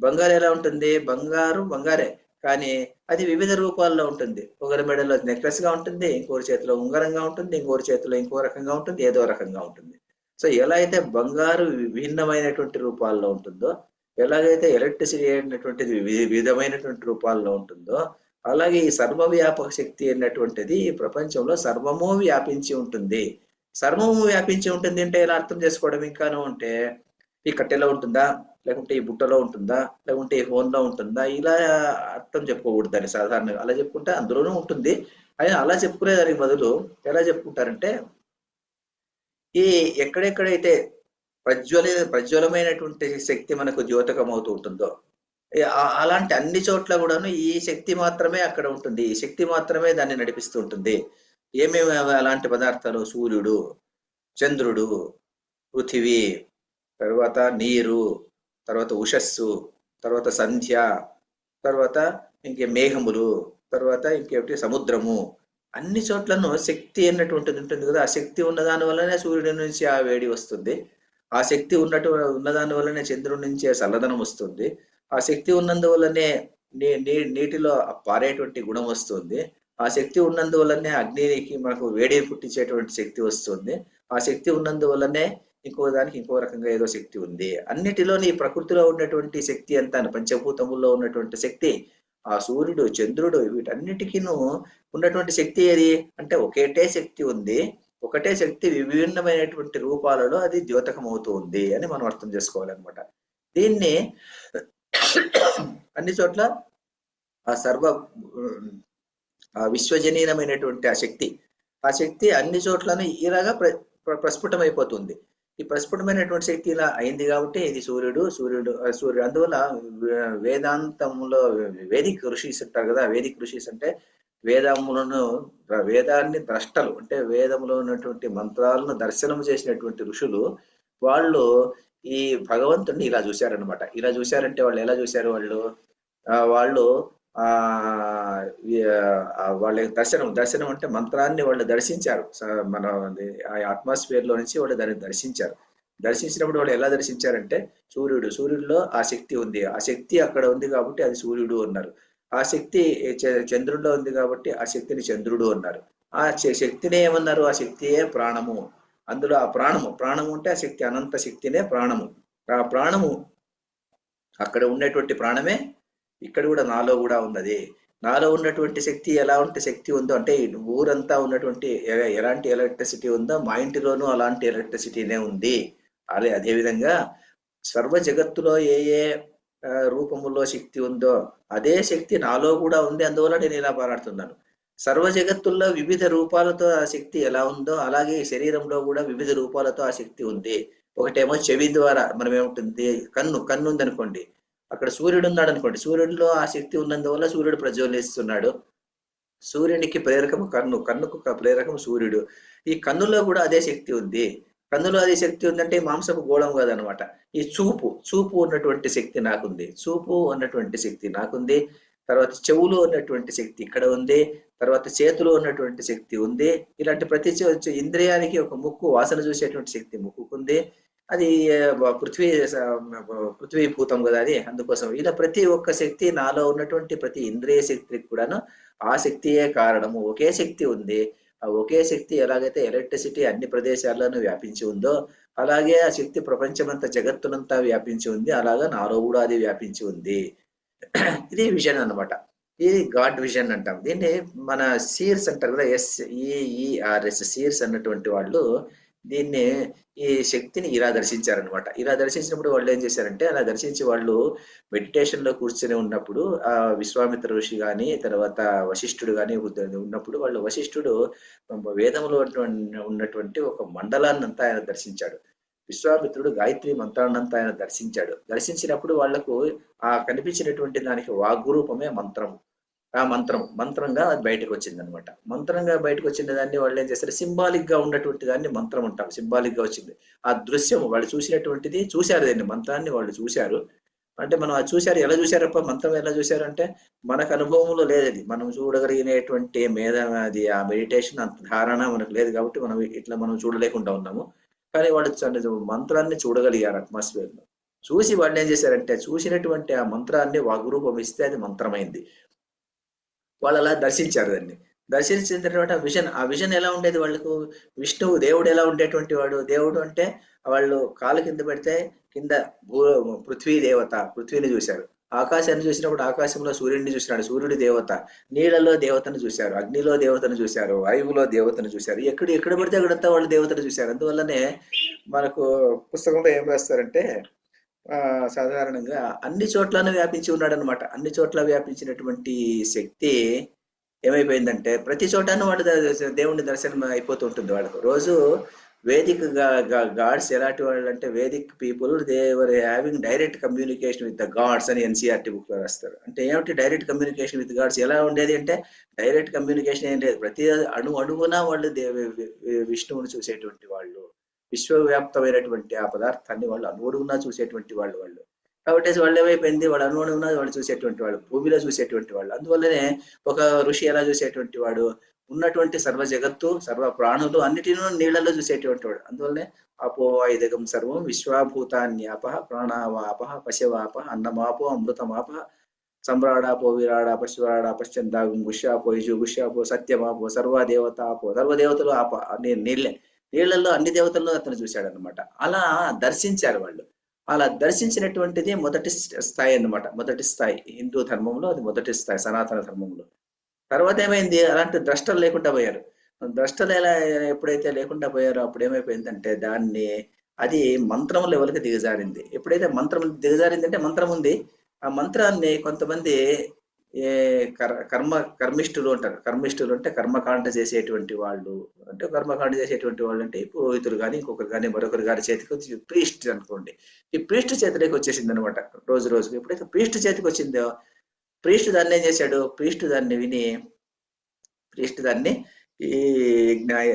A: బంగారు ఎలా ఉంటుంది, బంగారే, కానీ అది వివిధ రూపాల్లో ఉంటుంది. ఒకరి మెడలో నెక్లెస్ గా ఉంటుంది, ఇంకోరి చేతిలో ఉంగరంగా ఉంటుంది, ఇంకోరి చేతిలో ఇంకో రకంగా ఉంటుంది, ఏదో రకంగా ఉంటుంది. సో ఎలా అయితే బంగారు విభిన్నమైనటువంటి రూపాల్లో ఉంటుందో, ఎలాగైతే ఎలక్ట్రిసిటీ అయినటువంటిది వివిధమైనటువంటి రూపాల్లో ఉంటుందో, అలాగే ఈ సర్వవ్యాపక శక్తి అన్నటువంటిది ఈ ప్రపంచంలో సర్వము వ్యాపించి ఉంటుంది. సర్వము వ్యాపించి ఉంటుంది అంటే ఎలా అర్థం చేసుకోవడం ఇంకాను అంటే, ఈ కట్టెలో ఉంటుందా, లేకుంటే ఈ బుట్టలో ఉంటుందా, లేకుంటే ఈ ఫోన్లో ఉంటుందా, ఇలా అర్థం చెప్పుకోకూడదు దాన్ని. సాధారణంగా అలా చెప్పుకుంటే అందులోనూ ఉంటుంది. అయినా అలా చెప్పుకునే దానికి బదులు ఎలా చెప్పుకుంటారంటే, ఈ ఎక్కడెక్కడైతే ప్రజ్వలమైనటువంటి శక్తి మనకు ద్యోతకం అవుతూ ఉంటుందో, అలాంటి అన్ని చోట్ల కూడాను ఈ శక్తి మాత్రమే అక్కడ ఉంటుంది. ఈ శక్తి మాత్రమే దాన్ని నడిపిస్తూ ఉంటుంది. ఏమేమి అలాంటి పదార్థాలు, సూర్యుడు, చంద్రుడు, పృథివీ, తర్వాత నీరు, తర్వాత ఉషస్సు, తర్వాత సంధ్య, తర్వాత ఇంకే మేఘములు, తర్వాత ఇంకేమిటి సముద్రము, అన్ని చోట్లను శక్తి అన్నటువంటిది ఉంటుంది కదా. ఆ శక్తి ఉన్న దాని వల్లనే సూర్యుడి నుంచి ఆ వేడి వస్తుంది. ఆ శక్తి ఉన్నదాని వల్లనే చంద్రుడి నుంచి ఆ చల్లదనం వస్తుంది. ఆ శక్తి ఉన్నందువల్లనే నీటిలో పారేటువంటి గుణం వస్తుంది. ఆ శక్తి ఉన్నందువల్లనే అగ్నికి మనకు వేడి పుట్టించేటువంటి శక్తి వస్తుంది. ఆ శక్తి ఉన్నందువల్లనే ఇంకో దానికి ఇంకో రకంగా ఏదో శక్తి ఉంది. అన్నిటిలోని ప్రకృతిలో ఉన్నటువంటి శక్తి అంతా, పంచభూతముల్లో ఉన్నటువంటి శక్తి, ఆ సూర్యుడు, చంద్రుడు, వీటన్నిటికీను ఉన్నటువంటి శక్తి ఏది అంటే ఒకటే శక్తి ఉంది. ఒకటే శక్తి విభిన్నమైనటువంటి రూపాలలో అది ద్యోతకం అవుతూ ఉంది అని మనం అర్థం చేసుకోవాలన్నమాట. దీన్ని అన్ని చోట్ల ఆ విశ్వజనీనమైనటువంటి ఆ శక్తి అన్ని చోట్లను ఇలాగా ప్రస్ఫుటమైపోతుంది. ఈ ప్రస్ఫుటమైనటువంటి శక్తి ఇలా అయింది కాబట్టి ఇది సూర్యుడు. అందువల్ల వేదాంతంలో వేదిక్ ఋషిస్ అంటారు కదా. వేదిక్ ఋషిస్ అంటే వేదాన్ని ద్రష్టలు, అంటే వేదంలో ఉన్నటువంటి మంత్రాలను దర్శనం చేసినటువంటి ఋషులు. వాళ్ళు ఈ భగవంతుడిని ఇలా చూశారనమాట. ఇలా చూశారంటే వాళ్ళు ఎలా చూశారు, వాళ్ళు వాళ్ళ దర్శనం అంటే మంత్రాన్ని వాళ్ళు దర్శించారు. మన అట్మాస్ఫియర్ లో నుంచి వాళ్ళు దాన్ని దర్శించారు. దర్శించినప్పుడు వాళ్ళు ఎలా దర్శించారంటే, సూర్యుడిలో ఆ శక్తి ఉంది, ఆ శక్తి అక్కడ ఉంది కాబట్టి అది సూర్యుడు అన్నారు. ఆ శక్తి చంద్రుడిలో ఉంది కాబట్టి ఆ శక్తిని చంద్రుడు అన్నారు. ఆ శక్తిని ఏమన్నారు, ఆ శక్తియే ప్రాణము. అందులో ఆ ప్రాణము అంటే ఆ శక్తి, అనంత శక్తినే ప్రాణము. ఆ ప్రాణము అక్కడ ఉన్నటువంటి ప్రాణమే ఇక్కడ కూడా నాలో కూడా ఉన్నది. నాలో ఉన్నటువంటి శక్తి ఎలా ఉంటే శక్తి ఉందో, అంటే ఊరంతా ఉన్నటువంటి ఎలాంటి ఎలక్ట్రిసిటీ ఉందో మా ఇంటిలోనూ అలాంటి ఎలక్ట్రిసిటీనే ఉంది. అదేవిధంగా సర్వ జగత్తులో ఏ రూపములో శక్తి ఉందో అదే శక్తి నాలో కూడా ఉంది. అందువల్ల నేను ఇలా పోరాడుతున్నాను. సర్వ జగత్తుల్లో వివిధ రూపాలతో ఆ శక్తి ఎలా ఉందో అలాగే శరీరంలో కూడా వివిధ రూపాలతో ఆ శక్తి ఉంది. ఒకటేమో చెవి ద్వారా మనం ఏముంటుంది, కన్ను ఉందనుకోండి, అక్కడ సూర్యుడు ఉన్నాడు అనుకోండి, సూర్యుడిలో ఆ శక్తి ఉన్నందువల్ల సూర్యుడు ప్రజ్వలిస్తున్నాడు. సూర్యునికి ప్రేరకము కన్నుకు ప్రేరకము సూర్యుడు. ఈ కన్నులో కూడా అదే శక్తి ఉంది. కన్నులో అదే శక్తి ఉందంటే మాంసపు గోళం కాదనమాట. ఈ చూపు ఉన్నటువంటి శక్తి నాకుంది. చూపు ఉన్నటువంటి శక్తి నాకుంది. తర్వాత చెవులో ఉన్నటువంటి శక్తి ఇక్కడ ఉంది. తర్వాత చేతిలో ఉన్నటువంటి శక్తి ఉంది. ఇలాంటి ప్రతి ఇంద్రియానికి ఒక ముక్కు, వాసన చూసేటువంటి శక్తి ముక్కుకుంది. అది పృథ్వీభూతం కదా అది, అందుకోసం ఇలా ప్రతి ఒక్క శక్తి నాలో ఉన్నటువంటి ప్రతి ఇంద్రియ శక్తికి కూడాను ఆ శక్తియే కారణము. ఒకే శక్తి ఉంది. ఆ ఒకే శక్తి ఎలాగైతే ఎలక్ట్రిసిటీ అన్ని ప్రదేశాల్లోనూ వ్యాపించి ఉందో అలాగే ఆ శక్తి ప్రపంచమంతా జగత్తునంతా వ్యాపించి ఉంది. అలాగా నాలో కూడా అది వ్యాపించి ఉంది. ఇది విజన్ అన్నమాట. ఇది గాడ్ విజన్ అంటాం. దీన్ని మన సీర్స్ అంటారు కదా, SEERS సీర్స్ అన్నటువంటి వాళ్ళు దీన్ని ఈ శక్తిని ఇలా దర్శించారనమాట. ఇలా దర్శించినప్పుడు వాళ్ళు ఏం చేశారంటే, అలా దర్శించి వాళ్ళు మెడిటేషన్ లో కూర్చొని ఉన్నప్పుడు ఆ విశ్వామిత్ర ఋషి గాని, తర్వాత వశిష్ఠుడు గాని ఉన్నప్పుడు వాళ్ళు వశిష్ఠుడు వేదంలో ఉన్నటువంటి ఒక మండలాన్నంతా ఆయన దర్శించాడు. విశ్వామిత్రుడు గాయత్రి మంత్రాన్నంతా ఆయన దర్శించాడు. దర్శించినప్పుడు వాళ్లకు ఆ కనిపించినటువంటి దానికి వాగ్రూపమే మంత్రం. ఆ మంత్రంగా అది బయటకు వచ్చింది అనమాట. మంత్రంగా బయటకు వచ్చిన దాన్ని వాళ్ళు ఏం చేస్తారు, సింబాలిక్ గా ఉన్నటువంటి దాన్ని మంత్రం అంటాం. సింబాలిక్ గా వచ్చింది ఆ దృశ్యం. వాళ్ళు చూసినటువంటిది చూశారు, దాన్ని మంత్రాన్ని వాళ్ళు చూశారు. అంటే మనం అది చూశారు, ఎలా చూశారప్ప మంత్రం ఎలా చూశారు అంటే, మనకు అనుభవంలో లేదది. మనం చూడగలిగినటువంటి అది ఆ మెడిటేషన్ అంత ధారణ మనకు లేదు కాబట్టి మనం ఇట్లా మనం చూడలేకుండా ఉన్నాము. కానీ వాళ్ళు మంత్రాన్ని చూడగలిగారు అట్మాస్ఫియర్ లో. చూసి వాళ్ళు ఏం చేశారంటే, చూసినటువంటి ఆ మంత్రాన్ని వాగ్రూపం ఇస్తే అది మంత్రమైంది. వాళ్ళు అలా దర్శించారు దాన్ని. దర్శించిన తర్వాత ఆ విజన్ ఎలా ఉండేది వాళ్ళకు? విష్ణువు దేవుడు ఎలా ఉండేటువంటి వాడు? దేవుడు అంటే వాళ్ళు కాలు కింద పెడితే కింద పృథ్వీ దేవత, పృథ్వీని చూశారు. ఆకాశాన్ని చూసినప్పుడు ఆకాశంలో సూర్యుడిని చూసినాడు, సూర్యుడి దేవత. నీళ్ళలో దేవతను చూశారు, అగ్నిలో దేవతను చూశారు, వాయువులో దేవతను చూశారు. ఎక్కడ పడితే అక్కడంతా వాళ్ళు దేవతను చూశారు. అందువల్లనే మనకు పుస్తకంలో ఏం రాస్తారంటే, సాధారణంగా అన్ని చోట్లను వ్యాపించి ఉన్నాడు అనమాట. అన్ని చోట్ల వ్యాపించినటువంటి శక్తి ఏమైపోయిందంటే, ప్రతి చోటను వాడు దేవుణ్ణి దర్శనం అయిపోతూ ఉంటుంది వాళ్ళకు. రోజు వేదిక్ గాడ్స్ ఎలాంటి వాళ్ళు అంటే, Vedic people they were having direct communication with the gods అని ఎన్సీఆర్టీ బుక్ లో రాస్తారు. అంటే ఏమిటి డైరెక్ట్ కమ్యూనికేషన్ విత్ గాడ్స్? ఎలా ఉండేది అంటే, డైరెక్ట్ కమ్యూనికేషన్ ఏం లేదు. ప్రతి అడుగునా వాళ్ళు విష్ణువుని చూసేటువంటి వాళ్ళు, విశ్వవ్యాప్తమైనటువంటి ఆ పదార్థాన్ని వాళ్ళు అనుగుణంగా చూసేటువంటి వాళ్ళు. కాబట్టి వాళ్ళు ఏమైపోయింది, వాళ్ళు అనుగుణంగా వాళ్ళు చూసేటువంటి వాళ్ళు, భూమిలో చూసేటువంటి వాళ్ళు. అందువల్లనే ఒక ఋషి ఎలా చూసేటువంటి వాడు, ఉన్నటువంటి సర్వ జగత్తు, సర్వ ప్రాణులు అన్నిటినూ నీళ్లలో చూసేటువంటి వాడు. అందువల్లనే అపో ఐదగం సర్వం విశ్వాభూతాన్యాప ప్రాణావాప పశవాప అన్నమాపో అమృతమాప సమ్రాడాపో విరాడాప శివరాడాప చందాగం గుష్యాపో ఇజు గుష్యాపో సత్యమాపో సర్వదేవతాపో, సర్వదేవతలు ఆప నీళ్లలో అన్ని దేవతలను అతను చూశాడు అనమాట. అలా దర్శించారు వాళ్ళు. అలా దర్శించినటువంటిది మొదటి స్థాయి అన్నమాట. మొదటి స్థాయి హిందూ ధర్మంలో అది మొదటి స్థాయి, సనాతన ధర్మంలో. తర్వాత ఏమైంది, అలాంటి ద్రష్టలు లేకుండా పోయారు. ద్రష్టలు ఎప్పుడైతే లేకుండా పోయారో అప్పుడు ఏమైపోయిందంటే, అది మంత్రం లెవెల్కి దిగజారింది. ఎప్పుడైతే మంత్రం దిగజారింది అంటే, మంత్రం ఉంది, ఆ మంత్రాన్ని కొంతమంది కర్మిష్ఠులు అంటారు. కర్మిష్ఠులు అంటే కర్మకాండ చేసేటువంటి వాళ్ళు. అంటే కర్మకాండ చేసేటువంటి వాళ్ళు అంటే పురోహితులు కానీ, ఇంకొకరు కానీ, మరొకరు గారి చేతికి ప్రీస్ట్ అనుకోండి. ఈ ప్రీస్ట్ చేతిలోకి వచ్చేసింది అనమాట. రోజుకి ఎప్పుడైతే ప్రీస్ట్ చేతికి వచ్చిందో, ప్రీస్ట్ దాన్ని ఏం చేశాడు, ప్రీస్ట్ దాన్ని ఈ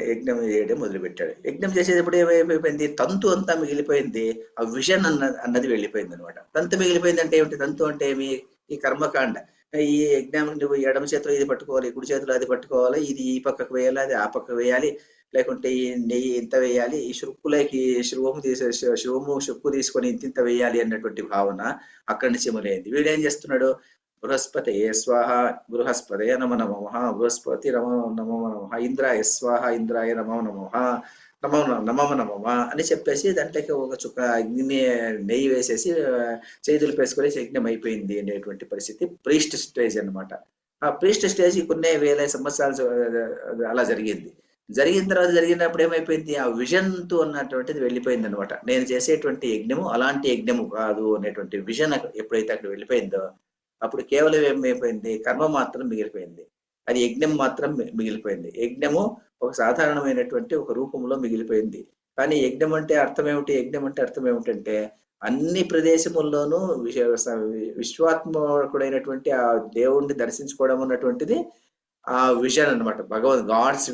A: యజ్ఞం చేయడం మొదలుపెట్టాడు. యజ్ఞం చేసేటప్పుడు ఏమైపోయింది, తంతు అంతా మిగిలిపోయింది, ఆ విజన్ అన్నది వెళ్ళిపోయింది అనమాట. తంతు మిగిలిపోయింది అంటే ఏమిటి? తంతు అంటే ఏమి? ఈ కర్మకాండ. ఈ యజ్ఞం ఎడమ చేతిలో ఇది పట్టుకోవాలి, కుడి చేతిలో అది పట్టుకోవాలి, ఇది ఈ పక్కకు వేయాలి, అది ఆ పక్కకు వేయాలి, లేకుంటే ఈ నెయ్యి ఇంత వేయాలి, ఈ శృక్కులకి శివము శుక్కు తీసుకొని ఇంత వేయాలి అన్నటువంటి భావన అక్కడి నుంచి మొదలైంది. వీడేం చేస్తున్నాడు, బృహస్పతి స్వాహ బృహస్పతయ నమ నమః, బృహస్పతి నమో నమో నమః, ఇంద్రాయ స్వాహ ఇంద్రాయ నమో నమః, నమో నమః అని చెప్పేసి దాంట్లోకి ఒక చుక్క నెయ్యి వేసేసి చేతులు పేసుకొని యజ్ఞం అయిపోయింది అనేటువంటి పరిస్థితి ప్రీస్ట్ స్టేజ్ అన్నమాట. ఆ ప్రీస్ట్ స్టేజ్ కొన్ని వేల సంవత్సరాలు అలా జరిగిన తర్వాత జరిగినప్పుడు ఏమైపోయింది, ఆ విజన్ తో అన్నటువంటిది వెళ్ళిపోయింది అనమాట. నేను చేసేటువంటి యజ్ఞము అలాంటి యజ్ఞము కాదు అనేటువంటి విజన్ ఎప్పుడైతే అక్కడ వెళ్ళిపోయిందో, అప్పుడు కేవలం ఏమైపోయింది, కర్మ మాత్రం మిగిలిపోయింది. అది యజ్ఞం మాత్రం మిగిలిపోయింది. యజ్ఞము ఒక సాధారణమైనటువంటి ఒక రూపంలో మిగిలిపోయింది. కానీ యజ్ఞం అంటే అర్థం ఏమిటంటే, అన్ని ప్రదేశముల్లోనూ విశ్వాత్మకుడైనటువంటి ఆ దేవుణ్ణి దర్శించుకోవడం అన్నటువంటిది ఆ విజన్ అనమాట. గాడ్స్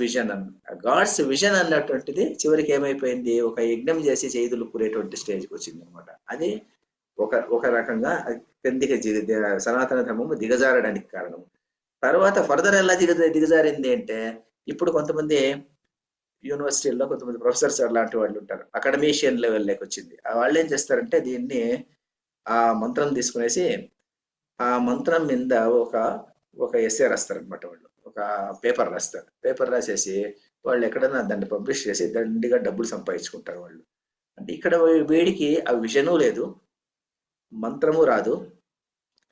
A: విజన్ అన్నటువంటిది చివరికి ఏమైపోయింది, ఒక యజ్ఞం చేసి చేతులు కూరేటువంటి స్టేజ్కి వచ్చింది అనమాట. అది ఒక రకంగా క్రిందికి సనాతన ధర్మము దిగజారడానికి కారణం. తర్వాత ఫర్దర్ ఎలా దిగజారింది అంటే, ఇప్పుడు కొంతమంది యూనివర్సిటీల్లో కొంతమంది ప్రొఫెసర్స్ అలాంటి వాళ్ళు ఉంటారు, అకాడమీషియన్ లెవెల్లోకి వచ్చింది. వాళ్ళు ఏం చేస్తారంటే, దీన్ని ఆ మంత్రం తీసుకునేసి ఆ మంత్రం మీద ఒక ఎస్సే రాస్తారు అనమాట. వాళ్ళు ఒక పేపర్ రాసేసి వాళ్ళు ఎక్కడైనా దాన్ని పబ్లిష్ చేసి దండిగా డబ్బులు సంపాదించుకుంటారు వాళ్ళు. అంటే ఇక్కడ వీడికి ఆ విజను లేదు, మంత్రము రాదు,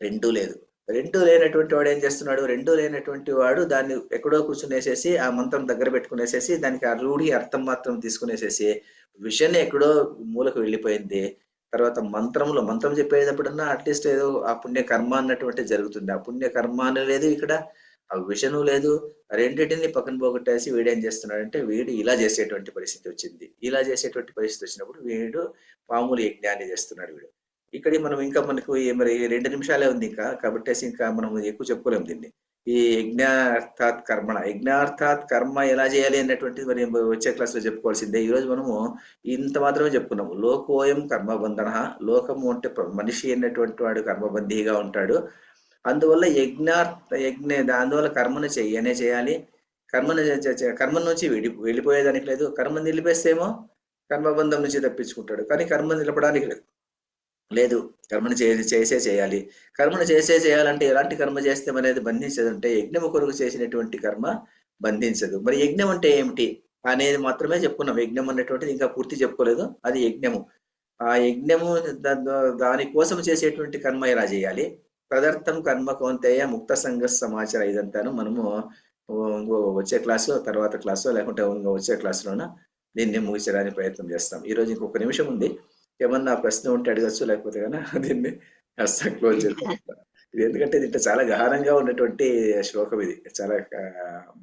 A: రెండూ లేదు. రెండూ లేనటువంటి వాడు ఏం చేస్తున్నాడు? రెండూ లేనటువంటి వాడు దాన్ని ఎక్కడో కూర్చునేసేసి ఆ మంత్రం దగ్గర పెట్టుకునేసేసి దానికి ఆ రూఢి అర్థం మాత్రం తీసుకునేసేసి విషయం ఎక్కడో మూలకు వెళ్ళిపోయింది. తర్వాత మంత్రం చెప్పేటప్పుడన్నా అట్లీస్ట్ ఏదో ఆ పుణ్య కర్మ అన్నటువంటి జరుగుతుంది. ఆ పుణ్య కర్మ అని లేదు ఇక్కడ, ఆ విషను లేదు. రెండింటిని పక్కన పోగొట్టేసి వీడేం చేస్తున్నాడంటే వీడు ఇలా చేసేటువంటి పరిస్థితి వచ్చింది. ఇలా చేసేటువంటి పరిస్థితి వచ్చినప్పుడు వీడు మామూలు యజ్ఞాన్ని చేస్తున్నాడు వీడు. ఇక్కడ మనం ఇంకా మనకు మరి 2 నిమిషాలే ఉంది ఇంకా, కాబట్టేసి ఇంకా మనం ఎక్కువ చెప్పుకోలేము దీన్ని. ఈ యజ్ఞార్థాత్ కర్మ, యజ్ఞార్థాత్ కర్మ ఎలా చేయాలి అన్నటువంటిది మరి వచ్చే క్లాస్ లో చెప్పుకోవాల్సిందే. ఈ రోజు మనము ఇంత మాత్రమే చెప్పుకున్నాము. లోకోయం కర్మబంధన, లోకము అంటే మనిషి అన్నటువంటి వాడు కర్మబంధీగా ఉంటాడు. అందువల్ల అందువల్ల కర్మను చెయ్యనే చేయాలి. కర్మ నుంచి వెళ్ళిపోయేదానికి లేదు. కర్మ నిలిపేస్తేమో కర్మబంధం నుంచి తప్పించుకుంటాడు, కానీ కర్మ నిలపడానికి లేదు. కర్మను చేయాలి. కర్మను చేయాలంటే ఎలాంటి కర్మ చేస్తే అనేది బంధించదు అంటే యజ్ఞము కొరకు చేసినటువంటి కర్మ బంధించదు. మరి యజ్ఞం అంటే ఏమిటి అనేది మాత్రమే చెప్పుకున్నాం. యజ్ఞం అనేటువంటిది ఇంకా పూర్తి చెప్పుకోలేదు. అది యజ్ఞము. ఆ యజ్ఞము దానికోసం చేసేటువంటి కర్మ ఎలా చేయాలి? తదర్థం కర్మ కౌంతేయ ముక్త సంఘ సమాచార, ఇదంతాను మనము వచ్చే క్లాసు, తర్వాత క్లాసు, లేకుంటే వచ్చే క్లాసులోన దీన్ని ముగించడానికి ప్రయత్నం చేస్తాం. ఈరోజు ఇంకొక నిమిషం ఉంది. ఏమన్నా ప్రశ్న ఉంటే అడగచ్చు, లేకపోతే కన్నా దీన్ని అస్సలు క్లోజ్ చేస్తాం. ఇది ఎందుకంటే ఇది చాలా గహనంగా ఉన్నటువంటి శ్లోకం. ఇది చాలా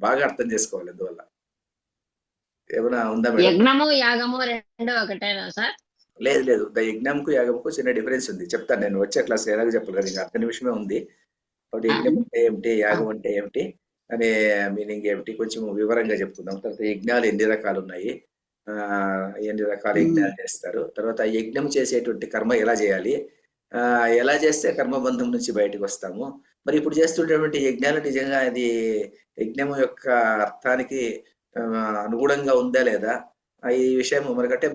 A: బాగా అర్థం చేసుకోవాలి. అందువల్ల ఏమైనా ఉందా మేడం?
B: యజ్ఞము యాగము రెండు ఒకటేనా సార్?
A: లేదు, యజ్ఞంకు యాగంకు చిన్న డిఫరెన్స్ ఉంది. చెప్తాను నేను వచ్చే క్లాస్ ఎలాగ చెప్పాలి కదా, ఇంకా అర్ధ నిమిషమే ఉంది. కాబట్టి యజ్ఞం అంటే ఏమిటి, యాగం అంటే ఏమిటి అనే మీనింగ్ ఏమిటి కొంచెం వివరంగా చెప్తున్నాం. తర్వాత యజ్ఞాలు ఎన్ని రకాలు ఉన్నాయి, ఎన్ని రకాల యజ్ఞాలు చేస్తారు, తర్వాత యజ్ఞం చేసేటువంటి కర్మ ఎలా చేయాలి, ఎలా చేస్తే కర్మబంధం నుంచి బయటకు వస్తాము. మరి ఇప్పుడు చేస్తున్నటువంటి యజ్ఞాలు నిజంగా అది యజ్ఞం యొక్క అర్థానికి అనుగుణంగా ఉందా లేదా, ఈ విషయం మనకంటే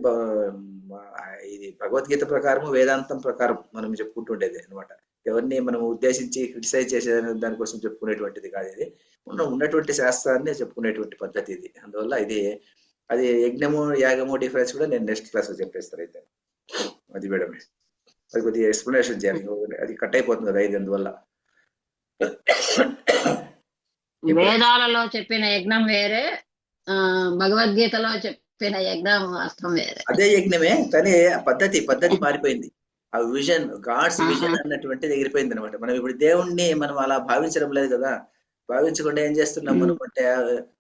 A: ఇది భగవద్గీత ప్రకారం, వేదాంతం ప్రకారం మనం చెప్పుకుంటుండేది అనమాట. ఎవరిని మనం ఉద్దేశించి క్రిటిసైజ్ చేసే దానికోసం చెప్పుకునేటువంటిది కాదు. ఇది ఉన్నటువంటి శాస్త్రాన్ని చెప్పుకునేటువంటి పద్ధతి ఇది. అందువల్ల అది యజ్ఞము యాగము డిఫరెన్స్ కూడా నేను నెక్స్ట్ క్లాస్ లో చెప్పేస్తాను. అయితే అది మేడం, అది కొద్దిగా ఎక్స్ప్లెనేషన్ చేయాలి. అది కట్ అయిపోతుంది కదా ఇది. అందువల్ల
B: వేదాలలో చెప్పిన యజ్ఞం వేరే, భగవద్గీతలో చెప్పిన యజ్ఞం అర్థం వేరే.
A: అదే యజ్ఞమే, కానీ పద్ధతి మారిపోయింది. ఆ విజన్, గాడ్స్ విజన్ అన్నటువంటిది ఎగిరిపోయింది అనమాట. మనం ఇప్పుడు దేవుణ్ణి మనం అలా భావించడం లేదు కదా. భావించకుండా ఏం చేస్తున్నాం మనం అంటే